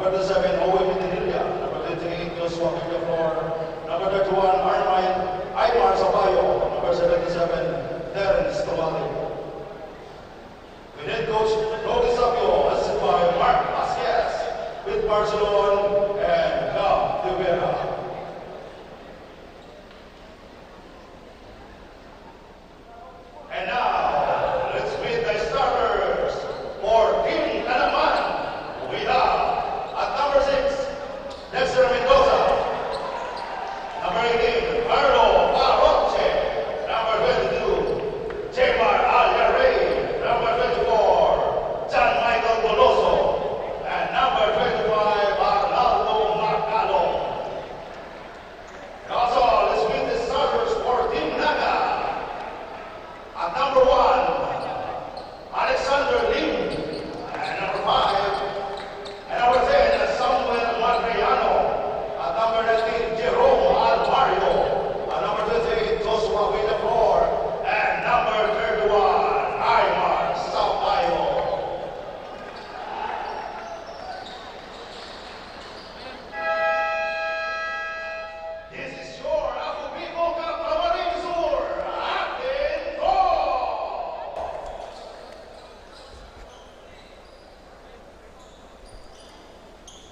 Number 27, Owen Pinilla. Number 28, Joshua Villaflor. Number 31, Aymar Sabayo. Number 77, Terence Tomali. With head coach Roque Sapio, assisted by Mark Vasquez, with Barcelona and Gab De Vera. And now, let's meet the starters for Team Canaman. We have at number 6, Dexter Mendoza. Number 18, Carlo Parroche. Number 22, Jemar Algarey. Number 24, John Michael Goloso. And number 25, Arnaldo Marcalo. Also, let's meet the starters for Team Naga. At number 1, Alexander Lim. And number 5, and number 10, Samuel Madriano. At number 19, Jerome Alvario. At number 28, Joshua Villaflor. And number 31, Aymar Sampaio. This is your Ako Bicol Cup Camarines Tour. Atin to!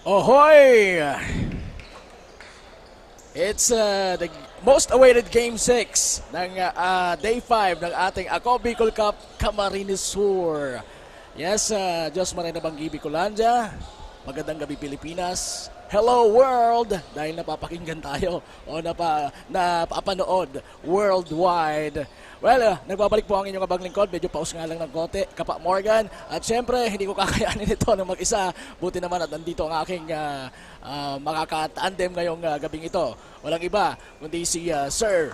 Ahoy! It's the most awaited Game 6 ng Day 5 ng ating Ako Bicol Cup Camarines Sur. Yes, Diyos Marina Banggi Bicolandia. Magandang gabi Pilipinas. Hello world! Dahil napapakinggan tayo o napapanood worldwide. Well, nagbabalik po ang inyong abang lingkod. Medyo paus nga lang ng konti. Kapa Morgan. At syempre, hindi ko kakayanin ito ng mag-isa. Buti naman at nandito ang aking makaka-tandem ngayong gabing ito. Walang iba, kundi si Sir.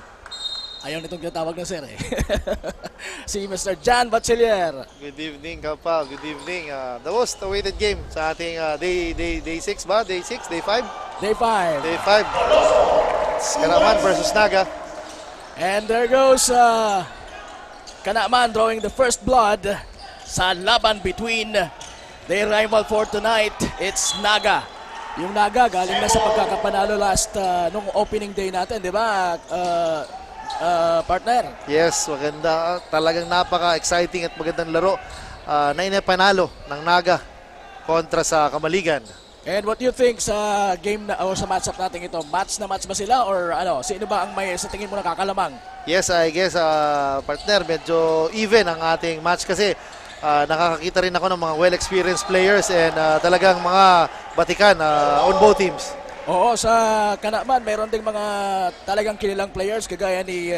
Ayaw nitong tinatawag na Sir eh. Si Mr. Jan Bachelier. Good evening, Kapa. Good evening. The most awaited game sa ating day 6 ba? Day 6? Day 5? Day 5. Day 5. It's Canaman versus Naga. And there goes Canaman drawing the first blood sa laban between their rival for tonight. It's Naga. Yung Naga galing na sa pagkakapanalo last nung opening day natin, di ba? Partner. Yes, maganda. Talagang napaka-exciting at magandang laro na inapanalo ng Naga kontra sa Kamaligan. And what do you think sa game na o sa matchup natin ito? Match na match ba sila or ano? Sino ba ang may sa tingin mo nakakalamang? Yes, I guess partner, medyo even ang ating match kasi nakakakita rin ako ng mga well-experienced players and talagang mga batikan on both teams. Oo, sa Canaman, mayroon ding mga talagang kilalang players kagaya ni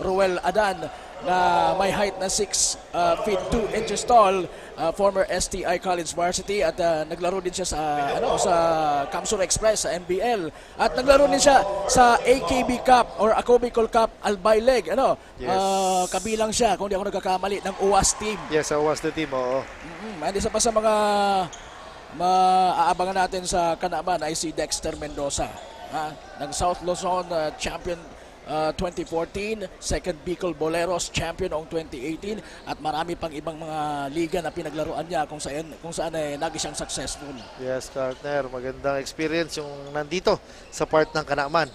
Ruel Adan na may height na 6 feet 2 inches tall, former STI College Varsity at naglaro din siya sa sa Kamsur Express sa NBL at naglaro din siya sa AKB Cup or Ako Bicol Cup Albayleg Yes. Kabilang siya kung di ako nagkakamali ng UAS team. Yes, I was the team, oo. And isa pa sa mga maaabangan natin sa Canaman ay si Dexter Mendoza ng South Luzon champion 2014, second Bicol Boleros champion noong 2018 at marami pang ibang mga liga na pinaglaruan niya kung saan ay naging siyang successful. Yes, partner, magandang experience yung nandito sa part ng Canaman.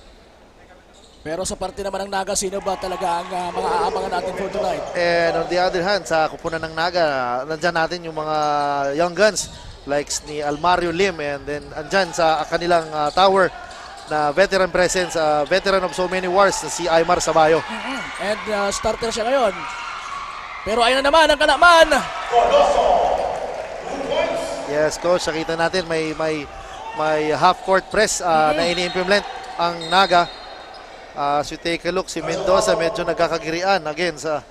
Pero sa parte naman ng Naga, sino ba talaga ang mga aabangan natin for tonight? And on the other hand, sa kupunan ng Naga, nandyan natin yung mga young guns likes ni Almario Lim and then andyan sa kanilang tower na veteran presence, veteran of so many wars na si Aymar Sabayo. And starter siya ngayon. Pero ayun na naman ang Canaman. Yes, coach, nakita natin may half court press na ini-implement ang Naga. As you take a look, si Mendoza medyo nagkakagirian again sa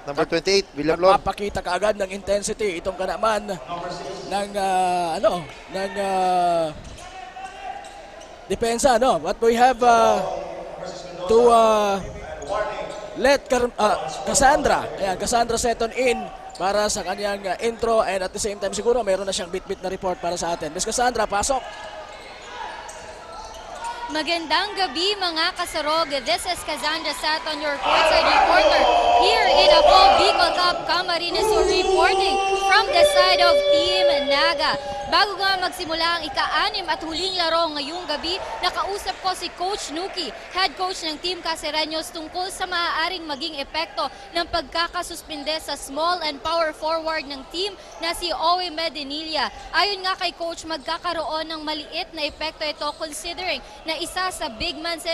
number 28, Villaflor. Magpapakita kaagad ng intensity itong Canaman ng depensa, but we have to let Cassandra Seton in para sa kanyang intro and at the same time siguro mayroon na siyang bit-bit na report para sa atin. Miss Cassandra, pasok! Magandang gabi mga kasarog. This is Cassandra Seton, your courtside reporter here in Ako Bicol Cup Camarines Sur, reporting from the side of Team Naga. Bago nga magsimula ang ika-6 at huling laro ngayong gabi, nakausap ko si Coach Nuki, head coach ng Team Casereños, tungkol sa maaaring maging epekto ng pagkakasuspinde sa small and power forward ng team na si Owe Medinilla. Ayon nga kay Coach, magkakaroon ng maliit na epekto ito considering na isa sa big man si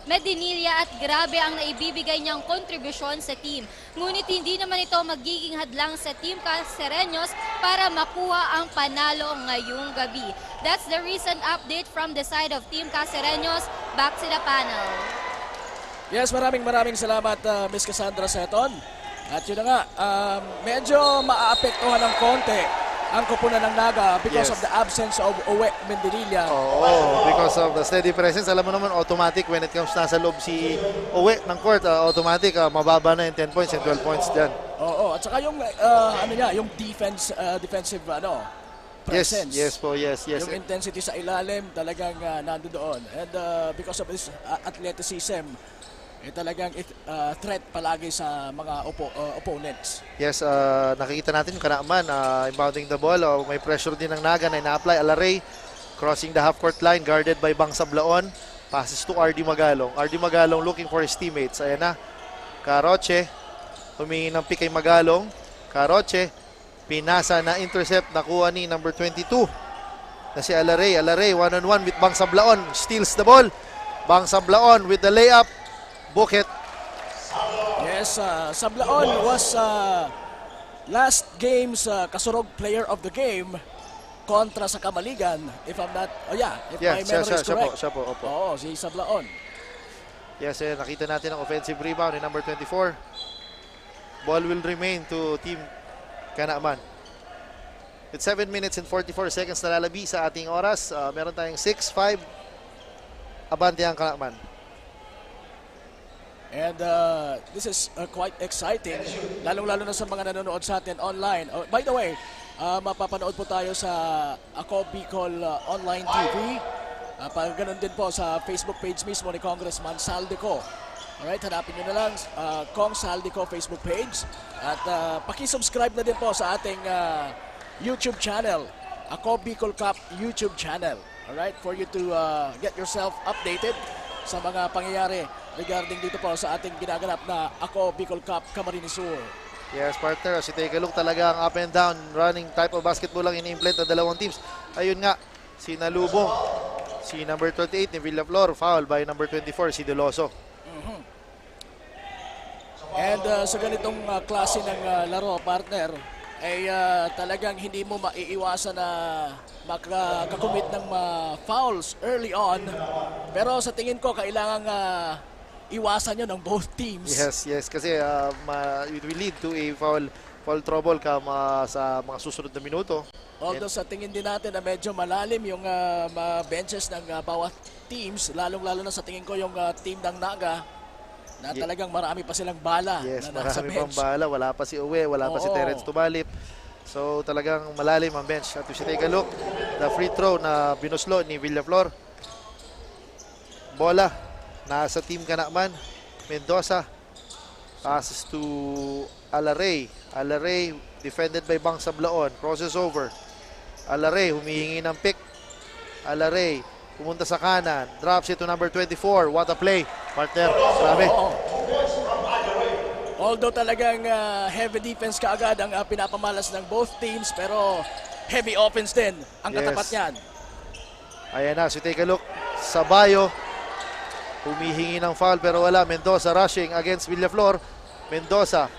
Medinilla at grabe ang naibibigay niyang kontribusyon sa team. Ngunit hindi naman ito magiging hadlang sa Team Casereños para makuha ang panalo ngayong gabi. That's the recent update from the side of Team Casereños. Back to the panel. Yes, maraming salamat Miss Cassandra Seton. At yun na nga, medyo maaapektuhan ng konti ang kupunan ng Naga because Yes. of the absence of Owe Medinilla. Oo, because of the steady presence. Alam mo naman, automatic when it comes nasa loob si Owe ng court, automatic mababa na yung 10 points and 12 points dyan. Oo, at saka yung yung defensive presence. Yes po, yes. Yung intensity sa ilalim talagang nandoon. And because of his athleticism, talagang threat palagi sa mga opponents. Yes, nakikita natin yung Kanaaman inbounding the ball. May pressure din ng Naga na ina-apply. Alaray crossing the half-court line, guarded by Bang Sablaon. Passes to RD Magalong. RD Magalong looking for his teammates. Ayan na. Caroche, humingi ng pick kay Magalong. Caroche, pinasa na intercept, nakuha ni number 22 na si Alaray. Alaray, one-on-one with Bang Sablaon. Steals the ball. Bang Sablaon with the layup. Bukit. Yes, Sablaon was last game's Kasurog player of the game kontra sa Kamaligan. If I'm not, if my memory is correct. Siya po, opo. Oo, si Sablaon. Yes, nakita natin ang offensive rebound ni number 24. Ball will remain to Team Kanaaman. With 7 minutes and 44 seconds na lalabi sa ating oras, meron tayong 6-5. Abante ang Kanaaman. And this is quite exciting, lalong-lalo na sa mga nanonood sa atin online. By the way, mapapanood po tayo sa Ako Bicol Online TV. Ganun din po sa Facebook page mismo ni Congressman Saldico. Alright, hanapin nyo na lang Kong Saldico Facebook page. At pakisubscribe na din po sa ating YouTube channel, Ako Bicol Cup YouTube channel. Alright, for you to get yourself updated sa mga pangyayari regarding dito po sa ating ginaganap na Ako Bicol Cup Camarines Sur. Yes, partner. As you take a look, talaga ang up and down running type of basketball lang ini-implement ng dalawang teams. Ayun nga, si Nalubong, si number 38 ni Villaflor, foul by number 24, si Deloso. And sa ganitong klase ng laro, partner, ay talagang hindi mo maiiwasan na makakomit ng fouls early on. Pero sa tingin ko, kailangan iwasan yun ng both teams. Yes. Kasi it will lead to a foul trouble sa mga susunod na minuto. Although sa tingin din natin na medyo malalim yung benches ng bawat teams, lalong-lalo na sa tingin ko yung team ng Naga, na talagang marami pa silang bala Yes, na nasa marami bench. pang bala. Wala pa si Uwe, wala pa si Terence Tubalip. So talagang malalim ang bench. At if you take a look, the free throw na binuslo ni Villaflor. Bola nasa Team Kanaaman. Mendoza passes to Alaray. Alaray defended by Bang Sablaon. Crosses over. Alaray humihingi ng pick. Alaray pumunta sa kanan. Drops it to number 24. What a play. Partner, grabe. Although talagang heavy defense kaagad ang pinapamalas ng both teams, pero heavy offense din ang katapat niyan. Ayan na, so take a look. Sabayo, humihingi ng foul pero wala. Mendoza rushing against Villaflor. Mendoza,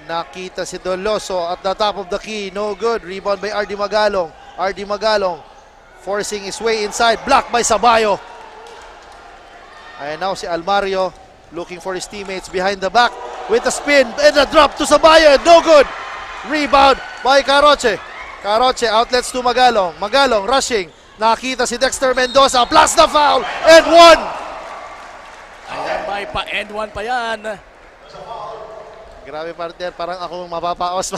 nakita si Doloso at the top of the key. No good. Rebound by RD Magalong. RD Magalong forcing his way inside. Blocked by Sabayo. Ayan now si Almario looking for his teammates behind the back with a spin and a drop to Sabayo. No good. Rebound by Caroche. Caroche outlets to Magalong. Magalong rushing. Nakita si Dexter Mendoza plus the foul and one. Ayan, may pa-end one pa yan. Grabe partner, parang ako mapapaos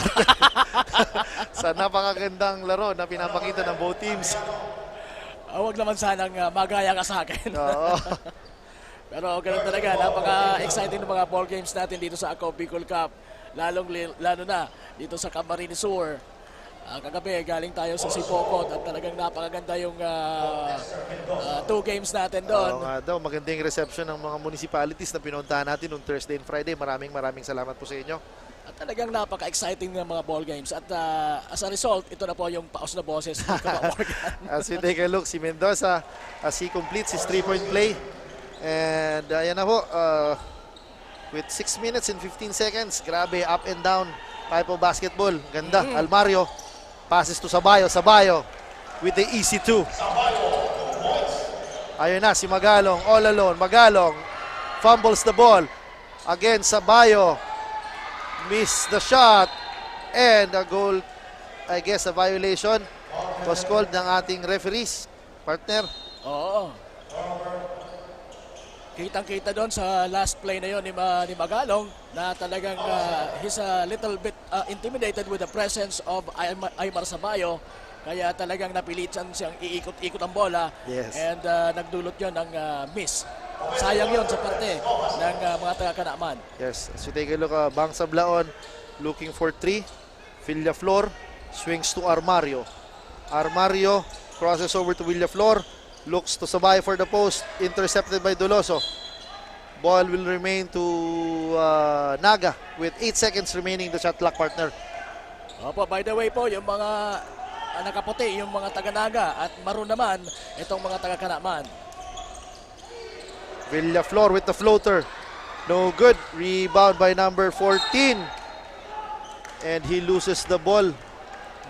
sa napakagandang laro na pinapakita ng both teams. Wag naman sanang magaya ka sa akin. Oo. Pero ganun talaga, napaka-exciting ng mga ball games natin dito sa Ako Bicol Cup. Lalo na dito sa Camarines Sur. Kagabi galing tayo sa Sipocot at talagang napakaganda yung 2 games natin doon. Oo nga daw, magandang reception ng mga municipalities na pinuntahan natin noong Thursday and Friday. Maraming salamat po sa inyo. At talagang napaka-exciting ng mga ball games. At as a result, ito na po yung paos na boses ni Kaba Morgan. As we take a look, si Mendoza, as he completes his 3-point play. And ayan na po, with 6 minutes and 15 seconds, grabe, up and down type of basketball. Ganda, Almario, passes to Sabayo, Sabayo with the easy 2. Ayun na, si Magalong, all alone, Magalong, fumbles the ball. Again, Sabayo, missed the shot, and a goal, I guess a violation was called ng ating referees, partner. Oo. Kitang-kita doon sa last play na yon ni Magalong na talagang he's a little bit intimidated with the presence of Aymar Sabayo. Kaya talagang napilitan siyang iikot-ikot ang bola. Yes. And nagdulot yon ng miss. Sayang yon sa parte ng mga taga-Kanaman. Yes, as you take a look, Bang Sablaon looking for 3. Villaflor swings to Armario. Armario crosses over to Villaflor. Looks to Sabayo for the post. Intercepted by Doloso. Ball will remain to Naga with 8 seconds remaining the shot clock, partner. Opo, by the way po, yung mga nakaputi, yung mga taga-Naga at maroon naman itong mga taga-Kanaman. Villaflor with the floater. No good. Rebound by number 14. And he loses the ball.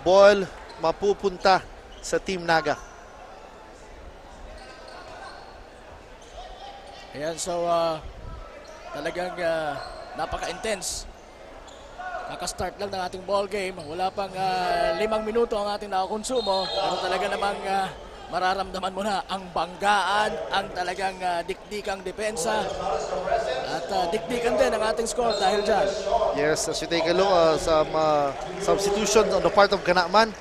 Ball mapupunta sa Team Naga. Ayan, so talagang napaka-intense. Kaka-start lang ng ating ball game. Wala pang 5 minuto ang ating nakakonsumo. Pero talaga namang mararamdaman mo na ang banggaan, ang talagang dikdikang depensa. At dikdikan din ang ating score dahil dyan. Yes, as you take a look, some substitutions on the part of Kanaman.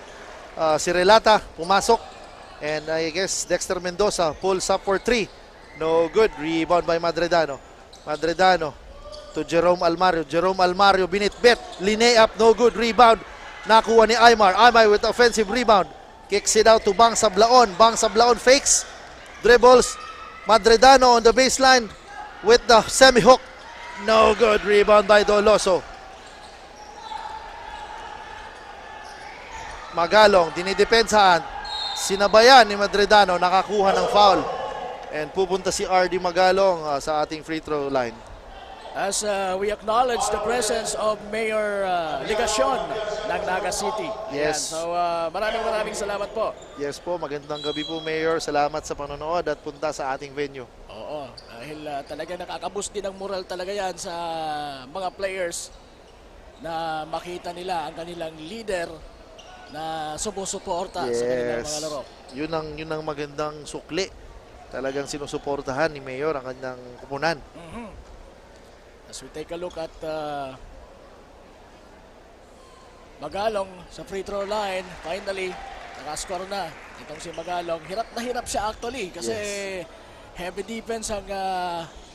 Si Relata pumasok. And I guess Dexter Mendoza pulls up for 3. No good. Rebound by Madredano. Madredano to Jerome Almario. Jerome Almario binitbit. Line up. No good. Rebound. Nakuha ni Aymar. Aymar with offensive rebound. Kicks it out to Bang Sablaon. Bang Sablaon fakes. Dribbles. Madredano on the baseline with the semi-hook. No good. Rebound by Doloso. Magalong. Dinidepensahan. Sinabayan ni Madredano. Nakakuha ng foul. And pupunta si RD Magalong sa ating free throw line. As we acknowledge the presence of Mayor Ligacion ng Naga City. Yes. Ayan, so maraming salamat po. Yes po, magandang gabi po, Mayor. Salamat sa panonood at punta sa ating venue. Oo, dahil talaga nakakaboost din ang moral talaga yan sa mga players na makita nila ang kanilang leader na sumusuporta sa kanilang mga laro. Yun ang magandang sukli. Talagang sinusuportahan ni Mayor ang kanyang kupunan. As we take a look at Magalong sa free throw line, finally, nakascore na itong si Magalong. Hirap na hirap siya actually kasi heavy defense ang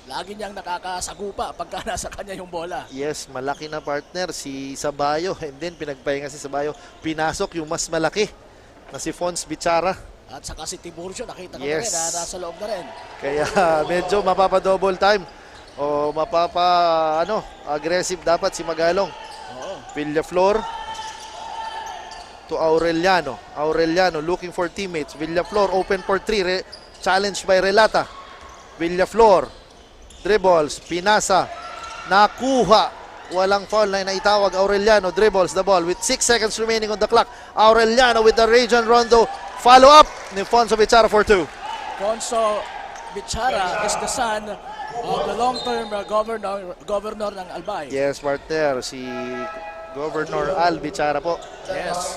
lagi niyang nakakasagupa pagka nasa kanya yung bola. Yes, malaki na partner si Sabayo. And then pinagpahinga si Sabayo. Pinasok yung mas malaki na si Fons Bichara. At saka si Tiburcio, nakita ko Yes. na rin, nasa loob na rin. Kaya medyo mapapa-double time o aggressive dapat si Magalong. Oo. Villaflor to Aureliano. Aureliano looking for teammates. Villaflor open for 3. Challenged by Relata. Villaflor dribbles. Pinasa. Nakuha. Walang foul na itawag. Aureliano dribbles the ball with 6 seconds remaining on the clock. Aureliano with the Rajon Rondo. Follow up ni Fonso Bichara for 2. Fonso Bichara is the son of the long-term governor ng Albay. Yes, partner. Si Governor Al Bichara po. Yes.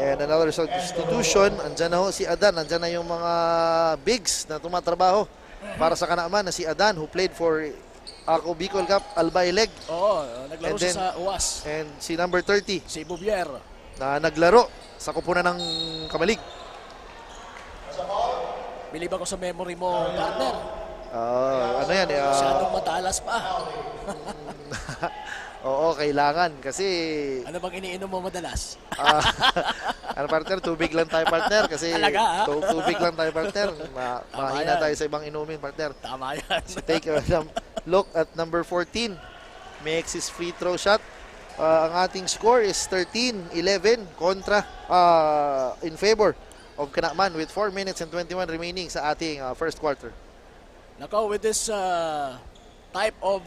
And another substitution. Andyan na ho si Adan. Andyan na yung mga bigs na tumatrabaho para sa Kanaman na si Adan who played for Ako Bicol Cup Albay Leg. Oo, naglaro And siya then- sa UAS. And si number 30 Si Bubier. na naglaro sa kupunan ng Kamalig. Bilib ako sa memory mo, partner. Ano yan? Masyadong matalas pa. Oo, kailangan kasi Ano bang iniinom mo madalas? ah, ano partner, tubig lang tayo partner kasi Talaga, ha? tubig lang tayo partner. Mahina yan. tayo sa ibang inumin partner. Tama yan. So take a look at number 14. Makes his free throw shot. Ang ating score is 13-11 kontra in favor of Kanakman with 4 minutes and 21 remaining sa ating first quarter. Nako, with this type of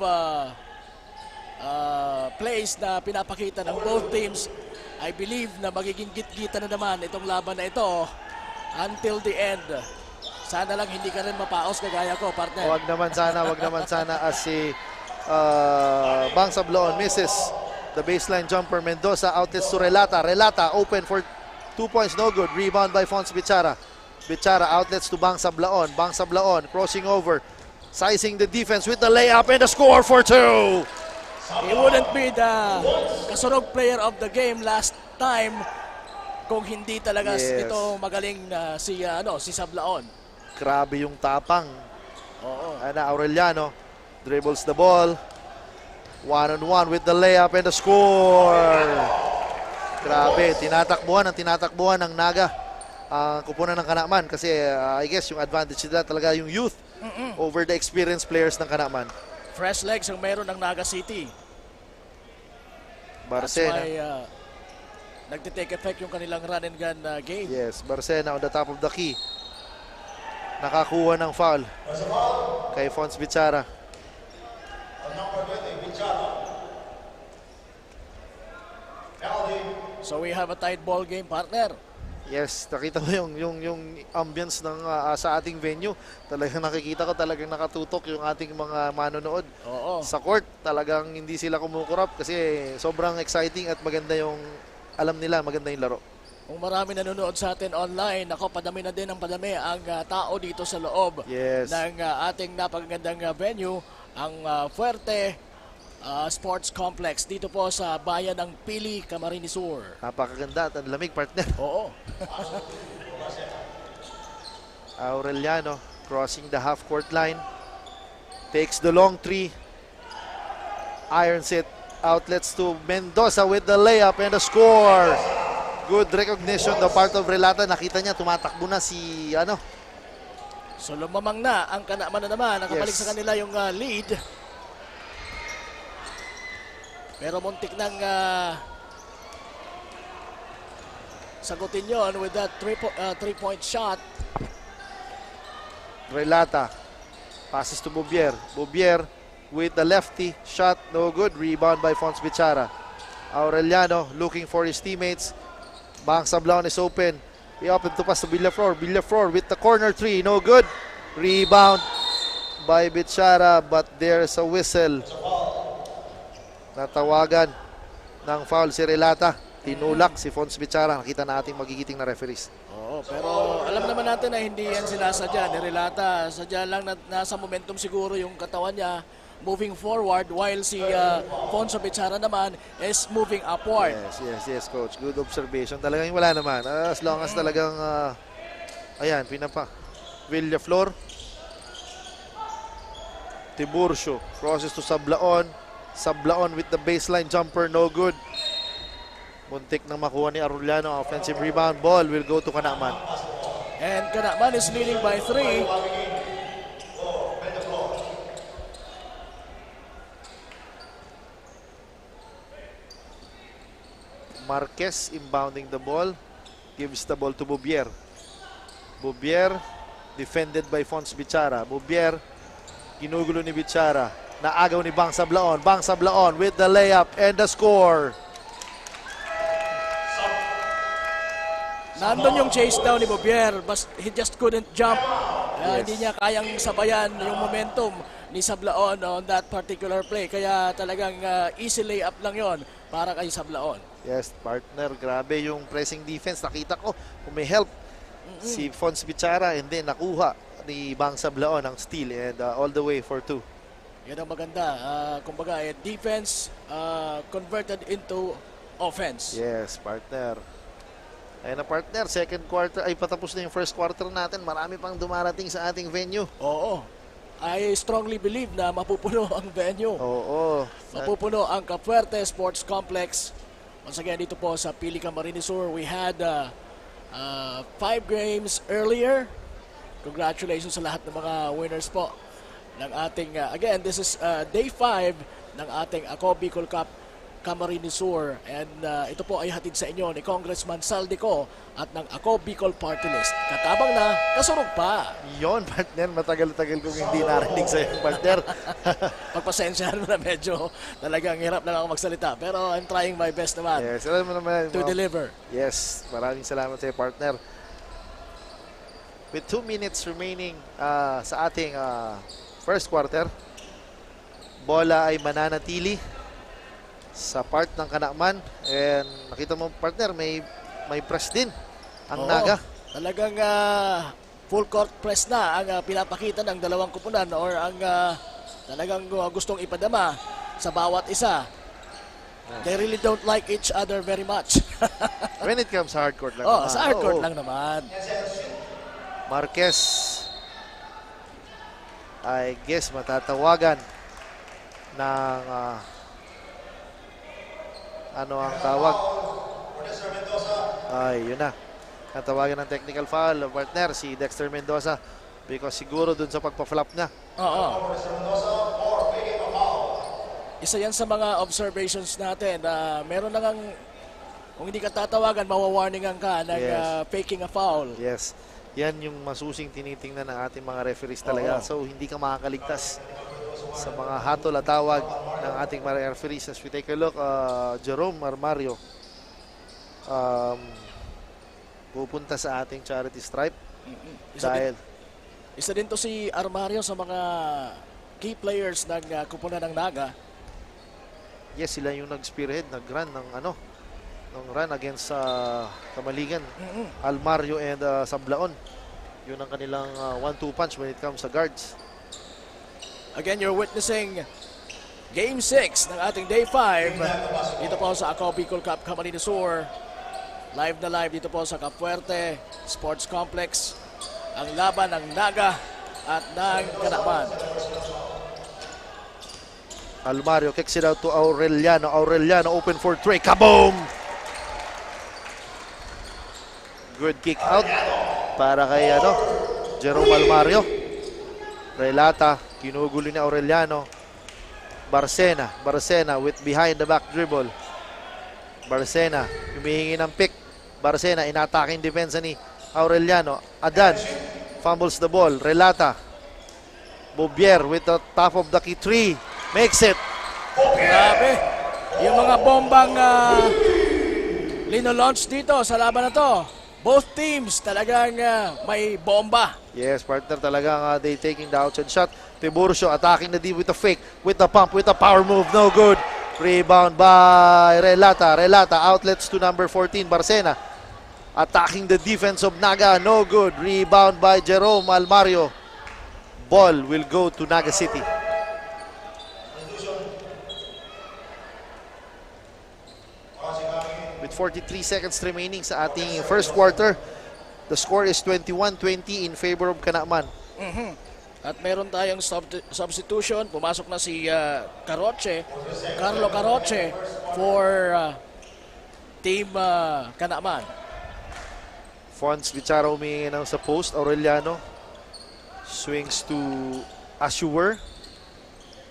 plays na pinapakita ng both teams, I believe na magiging git-gita na naman itong laban na ito until the end. Sana lang hindi ka rin mapaos kagaya ko, partner. Wag naman sana as si Bang Sablaon misses the baseline jumper. Mendoza outlets to Relata. Relata open for 2 points, no good. Rebound by Fons Bichara. Bichara outlets to Bang Sablaon. Bang Sablaon crossing over, sizing the defense with the layup and the score for 2. He wouldn't be the kasurog player of the game last time kung hindi talaga Yes. ito magaling na si Sablaon. Grabe yung tapang. Oo. Ana Aureliano dribbles the ball. 1-on-1 with the layup and the score. Grabe, tinatakbuhan ng Naga ang kupunan ng Kanakman kasi I guess yung advantage nila talaga yung youth over the experienced players ng Kanakman. Fresh legs ang meron ng Naga City. That's Barcena. why nagtitake effect yung kanilang run and gun game. Yes, Barcena on the top of the key. Nakakuha ng foul kay Fons Bichara. Number 20, Bichara. Penalty. So we have a tight ball game, partner. Yes, nakita mo yung ambience ng sa ating venue. Talagang nakikita ko, talagang nakatutok yung ating mga manonood. Oo. Sa court, talagang hindi sila kumukurap kasi sobrang exciting at maganda yung alam nila, maganda yung laro. Kung marami nanonood sa atin online, ako padami na din ang padami ang tao dito sa loob Yes. ng ating napakagandang venue, ang Fuerte Sports Complex dito po sa bayan ng Pili, Camarines Sur. Napakaganda at ang lamig, partner. Oo. Aureliano crossing the half-court line. Takes the long three. Irons it. Outlets to Mendoza with the layup and the score. Good recognition the part of Relata. Nakita niya, tumatakbo na si So lumamang na ang Kanakman na naman. Nakabalik Yes. sa kanila yung lead. Pero muntik nang sagutin yon with that three-point shot. Relata passes to Bobier. Bobier with the lefty shot, no good. Rebound by Fons Bichara. Aureliano looking for his teammates. Bang Sablaon is open. He opened to pass to Villaflor. Villaflor with the corner three, no good. Rebound by Bichara, but there's a whistle. Natawagan ng foul si Relata. Tinulak si Fons Bichara. Nakita natin magigiting na referees. Oo, pero alam naman natin na hindi yan sinasadya ni Relata. Sadya lang na nasa momentum siguro yung katawan niya moving forward while si Fonso Bichara naman is moving upward. Yes, coach. Good observation. Talagang wala naman. As long as talagang, ayan, pinapa. Villaflor. Tiburcio. Crosses to Sablaon. Sablaon with the baseline jumper, no good. Muntik nang makuha ni Aureliano. Offensive rebound. Ball will go to Kanakman. And Kanakman is leading by 3. Marquez inbounding the ball. Gives the ball to Bobier. Bobier defended by Fons Bichara. Bobier ginugulo ni Bichara. Naagaw ni Bang Sablaon. Bang Sablaon with the layup and the score. Nandun yung chase down ni Bobier, but he just couldn't jump. Yes. Hindi niya kayang sabayan yung momentum ni Sablaon on that particular play. Kaya talagang easy layup lang yon para kay Sablaon. Yes, partner. Grabe yung pressing defense. Nakita ko kung may help si Fons Bichara and then nakuha ni Bang Sablaon ang steal and all the way for 2. Yan ang maganda. Kumbaga, defense converted into offense. Yes, partner. Ayun na partner, second quarter ay patapos na yung first quarter natin. Marami pang dumarating sa ating venue. Oo. I strongly believe na mapupuno ang venue. Oo. Mapupuno ang Capuerte Sports Complex. Once again, dito po sa Pili Camarines Sur, we had 5 games earlier. Congratulations sa lahat ng mga winners po ng ating, again, this is day 5 ng ating Ako Bicol Cup Camarines Sur. And ito po ay hatid sa inyo ni Congressman Saldico at ng Ako Bicol Party List. Katabang na, kasurog pa. Yon, partner. Matagal-tagal kong hindi narinig sa iyo, partner. Pagpasensyahan mo na medyo talagang hirap na ako magsalita. Pero I'm trying my best naman Yes, alam mo naman. to deliver. Yes, maraming salamat sa iyo, partner. With 2 minutes remaining sa ating first quarter, bola ay mananatili sa part ng Kanakman. And nakita mo, partner, may press din ang Oo, Naga. Talagang full court press na ang pinapakita ng dalawang kupunan or ang talagang gustong ipadama sa bawat isa. They really don't like each other very much. When it comes sa hardcourt lang. Oh, naman. sa hardcourt Oo. lang naman. Marquez, I guess matatawagan ng ano ang tawag? Ay, yun na. Natawagan ng technical foul, partner, si Dexter Mendoza, because siguro dun sa pagpa-flop niya. Oo. Isa yan sa mga observations natin. Meron na ngang, kung hindi ka tatawagan, mawawarningan ka ng Yes. faking a foul. Yes. Yan yung masusing tinitingnan ng ating mga referees talaga. Oo. So, hindi ka makakaligtas sa mga hatol at tawag ng ating mga referees. As we take a look, Jerome Armario pupunta sa ating charity stripe. Dahil Isa din to si Armario sa mga key players ng kupunan ng Naga. yes, sila yung nag-spearhead, nag-run ng run against Kamaligan, Almario and Sablaon. Yun ang kanilang 1-2 punch when it comes sa guards. Again, you're witnessing Game 6 ng ating Day 5 dito po sa Ako Bicol Cup Camarines Sur. Live na live dito po sa Capuerte Sports Complex. Ang laban ng Naga at ng Kanakman. Almario kicks it out to Aureliano. Aureliano open for Trey. Kaboom! Good kick out para kay Jerome Almario. Relata, kinugulo ni Aureliano. Barcena with behind the back dribble. Barcena, humihingi ng pick. Barcena, inataking depensa ni Aureliano. Adan, fumbles the ball. Relata. Bobier with the top of the key 3. Makes it. Grabe. Yung mga bombang linolaunch dito sa laban na to. Both teams talagang may bomba. Yes, partner, talagang they taking the outside shot. Tiburcio attacking the D with the fake, with the pump, with the power move. No good. Rebound by Relata. Relata outlets to number 14, Barcena. Attacking the defense of Naga. No good. Rebound by Jerome Almario. Ball will go to Naga City. With 43 seconds remaining sa ating first quarter, the score is 21-20 in favor of Kanakman. At meron tayong substitution. Pumasok na si Carlo Caroche for Team Kanakman. Fons Bichara humingi ng sa post. Aureliano swings to Ashur.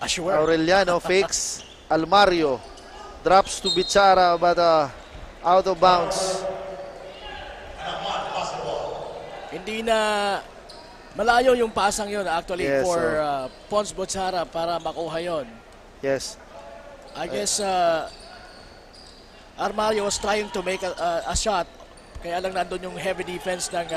Aureliano fakes. Almario drops to Bichara but out of bounds. Hindi na malayo yung pasang yun actually Yes, for Pons Bichara para makuha yun. Yes. I guess Armario was trying to make a shot. Kaya lang nandun yung heavy defense ng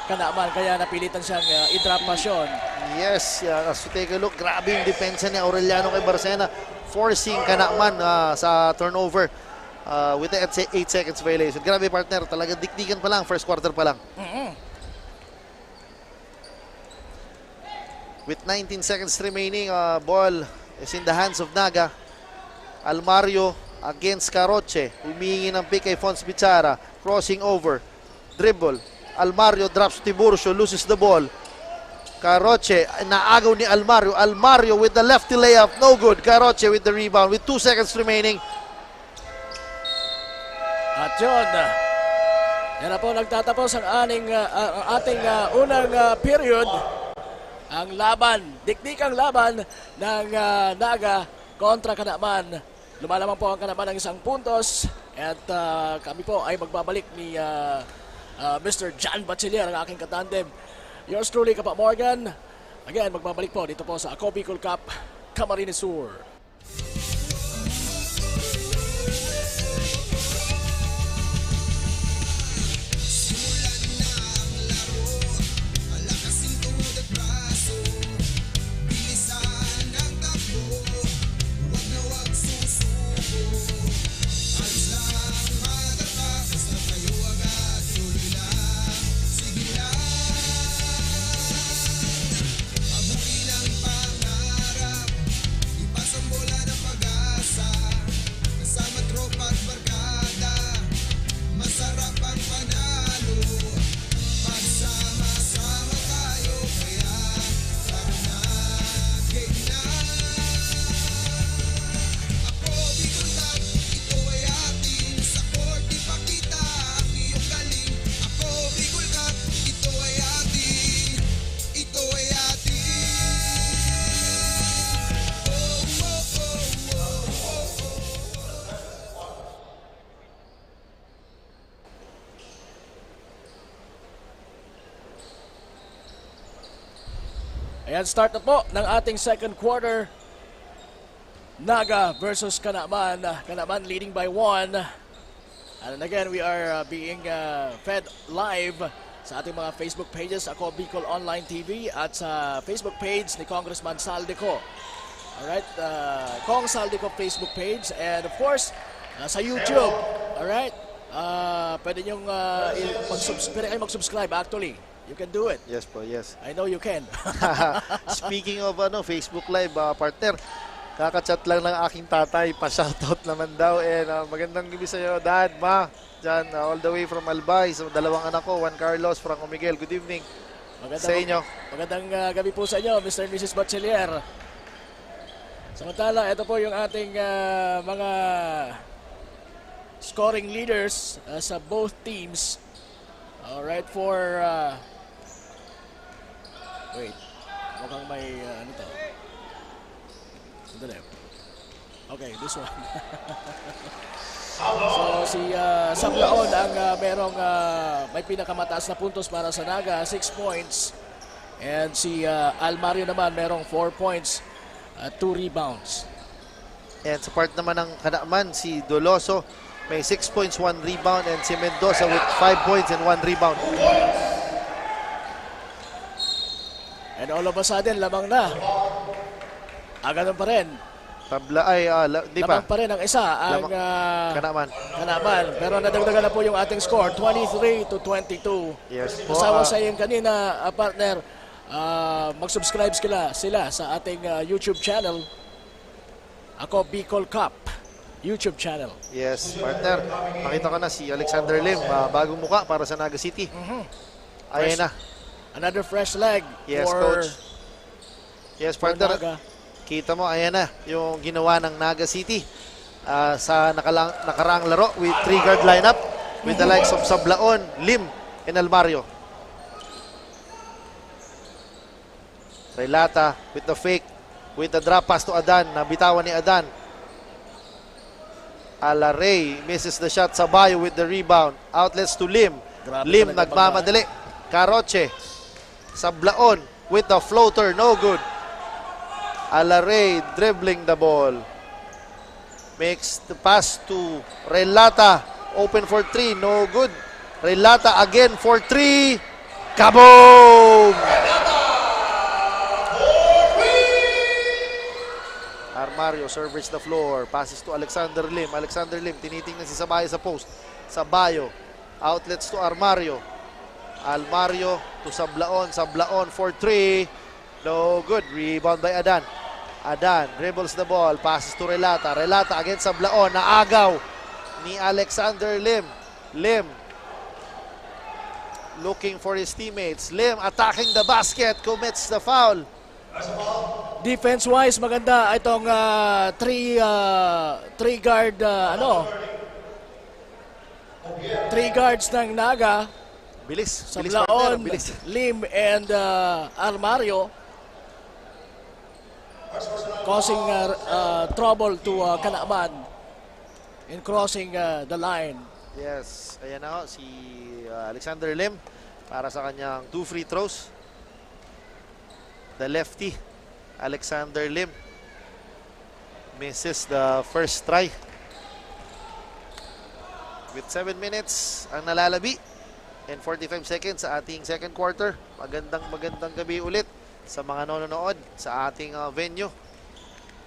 Kanakman. Kaya napilitan siyang i-drop pass yun. Yes, as we take a look, grabe yung depensa ni Aureliano kay Barcena, forcing Kanakman sa turnover with the 8 seconds violation. Grabe, partner, talaga dikdikan pa lang, first quarter pa lang. With 19 seconds remaining, ball is in the hands of Naga. Almario against Caroche. Humihingi ng pick kay Fons Bichara. Crossing over. Dribble. Almario drops Tiburcio, loses the ball. Caroche, naagaw ni Almario. Almario with the lefty layup, no good. Caroche with the rebound with 2 seconds remaining. At yun, yan na po nagtatapos ang ating unang period. Ang laban, dikdikang laban ng Naga kontra Kanaman. Lumalaman po ang Kanaman ng 1 puntos. At kami po ay magbabalik ni Mr. John Bachiller, ang aking katandem. Yours truly, Kapa Morgan. Again, magbabalik po dito po sa Ako Bicol Cup, Camarines Sur. Ayan, start na po ng ating second quarter. Naga versus Kanaman. Kanaman leading by 1. And again, we are being fed live sa ating mga Facebook pages, Ako Bicol Online TV, at sa Facebook page ni Congressman Saldico. Alright, Kong Saldico Facebook page. And of course, sa YouTube. Alright, pwede nyo mag-subscribe actually. You can do it. Yes po, yes. I know you can. Speaking of Facebook Live, partner, kakachat lang ng aking tatay, pa-shoutout naman daw. And magandang gabi sa iyo, Dad, Ma, dyan, all the way from Albay. So, 2 anak ko, Juan Carlos, Franco Miguel. Good evening sa inyo. Magandang gabi po sa inyo, Mr. and Mrs. Bachelier. Samantala, ito po yung ating mga scoring leaders sa both teams. Alright, for... wait, mukhang may ano to. Sandali. Okay, this one. So si Sablaon ang merong may pinakamataas na puntos para sa Naga, 6 points. And si Almario naman merong 4 points at 2 rebounds. And sa part naman ng Kanaman, si Doloso may 6 points, 1 rebound, and si Mendoza with 5 points and 1 rebound. And all of a sudden, lamang na. Ganun pa rin. Tabla ay, di pa. Lamang pa rin ang isa, ang Kanaman. Kanaman. Pero nadagdagan na po yung ating score, 23-22. Yes po. Kasama sa yung kanina, partner, mag-subscribe sila sa ating YouTube channel, Ako Bicol Cup YouTube channel. Yes, partner. Makita ko na si Alexander Lim, bagong muka para sa Naga City. Ayan na. Another fresh leg Yes, for coach. Yes, partner. Naga. Kita mo, ayan na yung ginawa ng Naga City sa nakaraang laro with 3-guard lineup with the likes of Sablaon, Lim, and Almario. Relata with the fake, with the drop pass to Adan. Nabitawan ni Adan. Alaray misses the shot. Sabayo with the rebound. Outlets to Lim. Grabe Lim talaga nagmamadali. Caroche. Sablaon with the floater. No good. Alaray dribbling the ball. Makes the pass to Relata. Open for 3. No good. Relata again for 3. Kaboom! Armario serves the floor. Passes to Alexander Lim. Alexander Lim tinitingnan si Sabayo sa post. Sabayo. Outlets to Armario. Almario to Sablaon. Sablaon for 3. No good. Rebound by Adan. Adan dribbles the ball. Passes to Relata. Relata against Sablaon. Naagaw ni Alexander Lim. Lim looking for his teammates. Lim attacking the basket, commits the foul. Defense-wise, maganda itong three guards ng Naga. Bilis, Sa bilis partner, Blaon, bilis. Lim and Almario causing trouble to Kanaman in crossing the line. Yes, ayan na ho, si Alexander Lim para sa kanyang 2 free throws. The lefty, Alexander Lim, misses the first try. With 7 minutes ang nalalabi and 45 seconds sa ating second quarter. Magandang gabi ulit sa mga nanonood sa ating venue.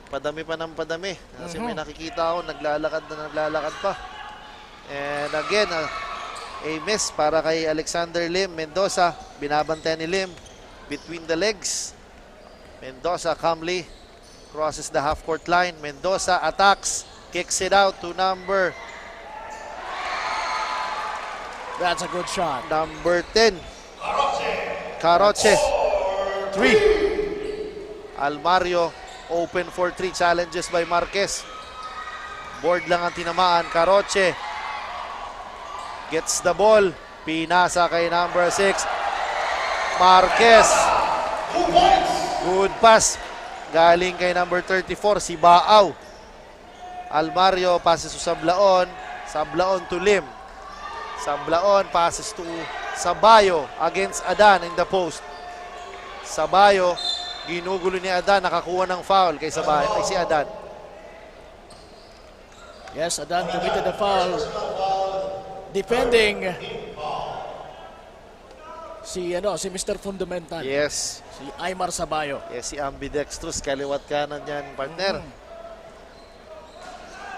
Padami pa ng padami. Kasi may nakikita ako, naglalakad pa. And again, a miss para kay Alexander Lim. Mendoza, binabantayan ni Lim between the legs. Mendoza calmly crosses the half-court line. Mendoza attacks, kicks it out to number That's a good shot. 10. Caroche. 3. Almario open for 3. Challenges by Marquez. Board lang ang tinamaan. Caroche gets the ball. Pinasa kay number 6. Marquez. Good pass. Galing kay number 34, si Baaw. Almario passes to Sablaon. Sablaon to Lim. Sablaon passes to Sabayo against Adan in the post. Sabayo, ginugulo ni Adan, nakakuha ng foul kay Sabayo, ay si Adan. Yes, Adan committed the foul. Defending si Mr. Fundamental. Yes. Si Aymar Sabayo. Yes, si ambidextrous, kaliwat kanan yan, partner.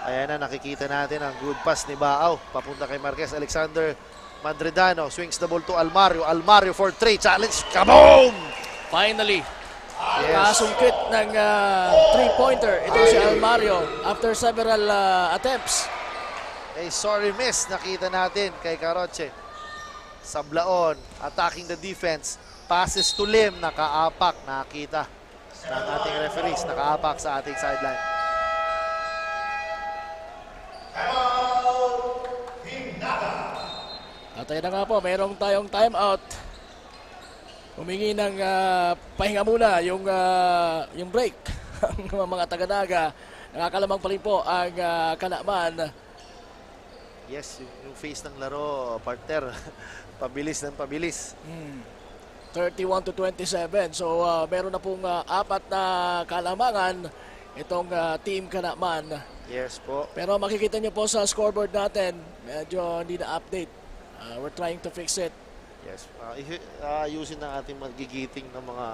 Ayan na, nakikita natin ang good pass ni Baaw. Papunta kay Marquez. Alexander Madridano swings the ball to Almario. Almario for 3. Challenge. Kaboom! Finally, Yes. kasungkit ng three-pointer. Ito si Almario after several attempts. A sorry miss. Nakita natin kay Caroche. Sablaon, attacking the defense. Passes to Lim. Nakaapak. Nakita ng ating referees. Nakaapak sa ating sideline. At ayun na nga po, mayroong tayong timeout. Humingi ng pahinga muna yung break. Ang mga taga-Naga. Nakakalamang pa rin po ang Kanaman. Yes, yung face ng laro, partner. Pabilis ng pabilis. 31-27. So meron na pong apat na kalamangan itong team Kanaman. Yes po. Pero makikita nyo po sa scoreboard natin, medyo hindi na-update. We're trying to fix it. Yes. Ayusin ng ating magigiting ng mga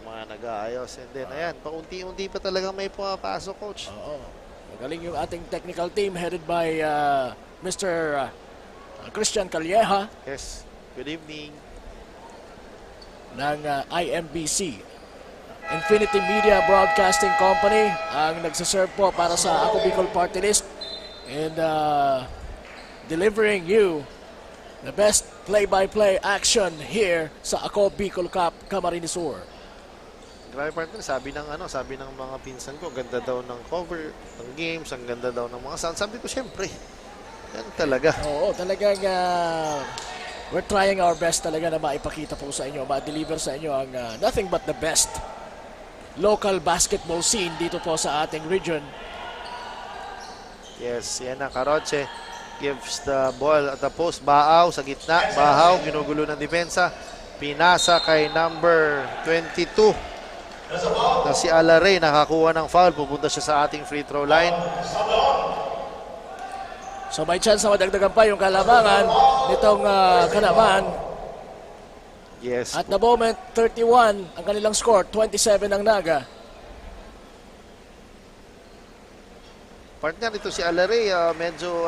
mga nag-aayos. And then, ayan, paunti-unti pa talagang may pumapasok, coach. Oo. Magaling yung ating technical team headed by Mr. Christian Calleja Yes. Good evening. ng IMBC. Infinity Media Broadcasting Company ang nagsaserve po para sa Ako Bicol Party List and delivering you the best play-by-play action here sa Ako Bicol Cup Camarines Sur. Grabe, partner, sabi ng mga pinsan ko, ganda daw ng cover ng games, ang ganda daw ng mga sound. Sabi ko, syempre, yan talaga. Oo, talagang we're trying our best talaga na maipakita po sa inyo, ma-deliver sa inyo ang nothing but the best local basketball scene dito po sa ating region. Yes, yan na, Caroche gives the ball at the post. Baaw sa gitna. Bahaw, ginugulo ng depensa. Pinasa kay number 22 na si Alaray. Nakakuha ng foul. Pupunta siya sa ating free throw line. So may chance na madagdagan pa yung kalamangan nitong Kanaman. Yes. At the moment, 31 ang kanilang score, 27 ang Naga. Partner, ito si Alaray, medyo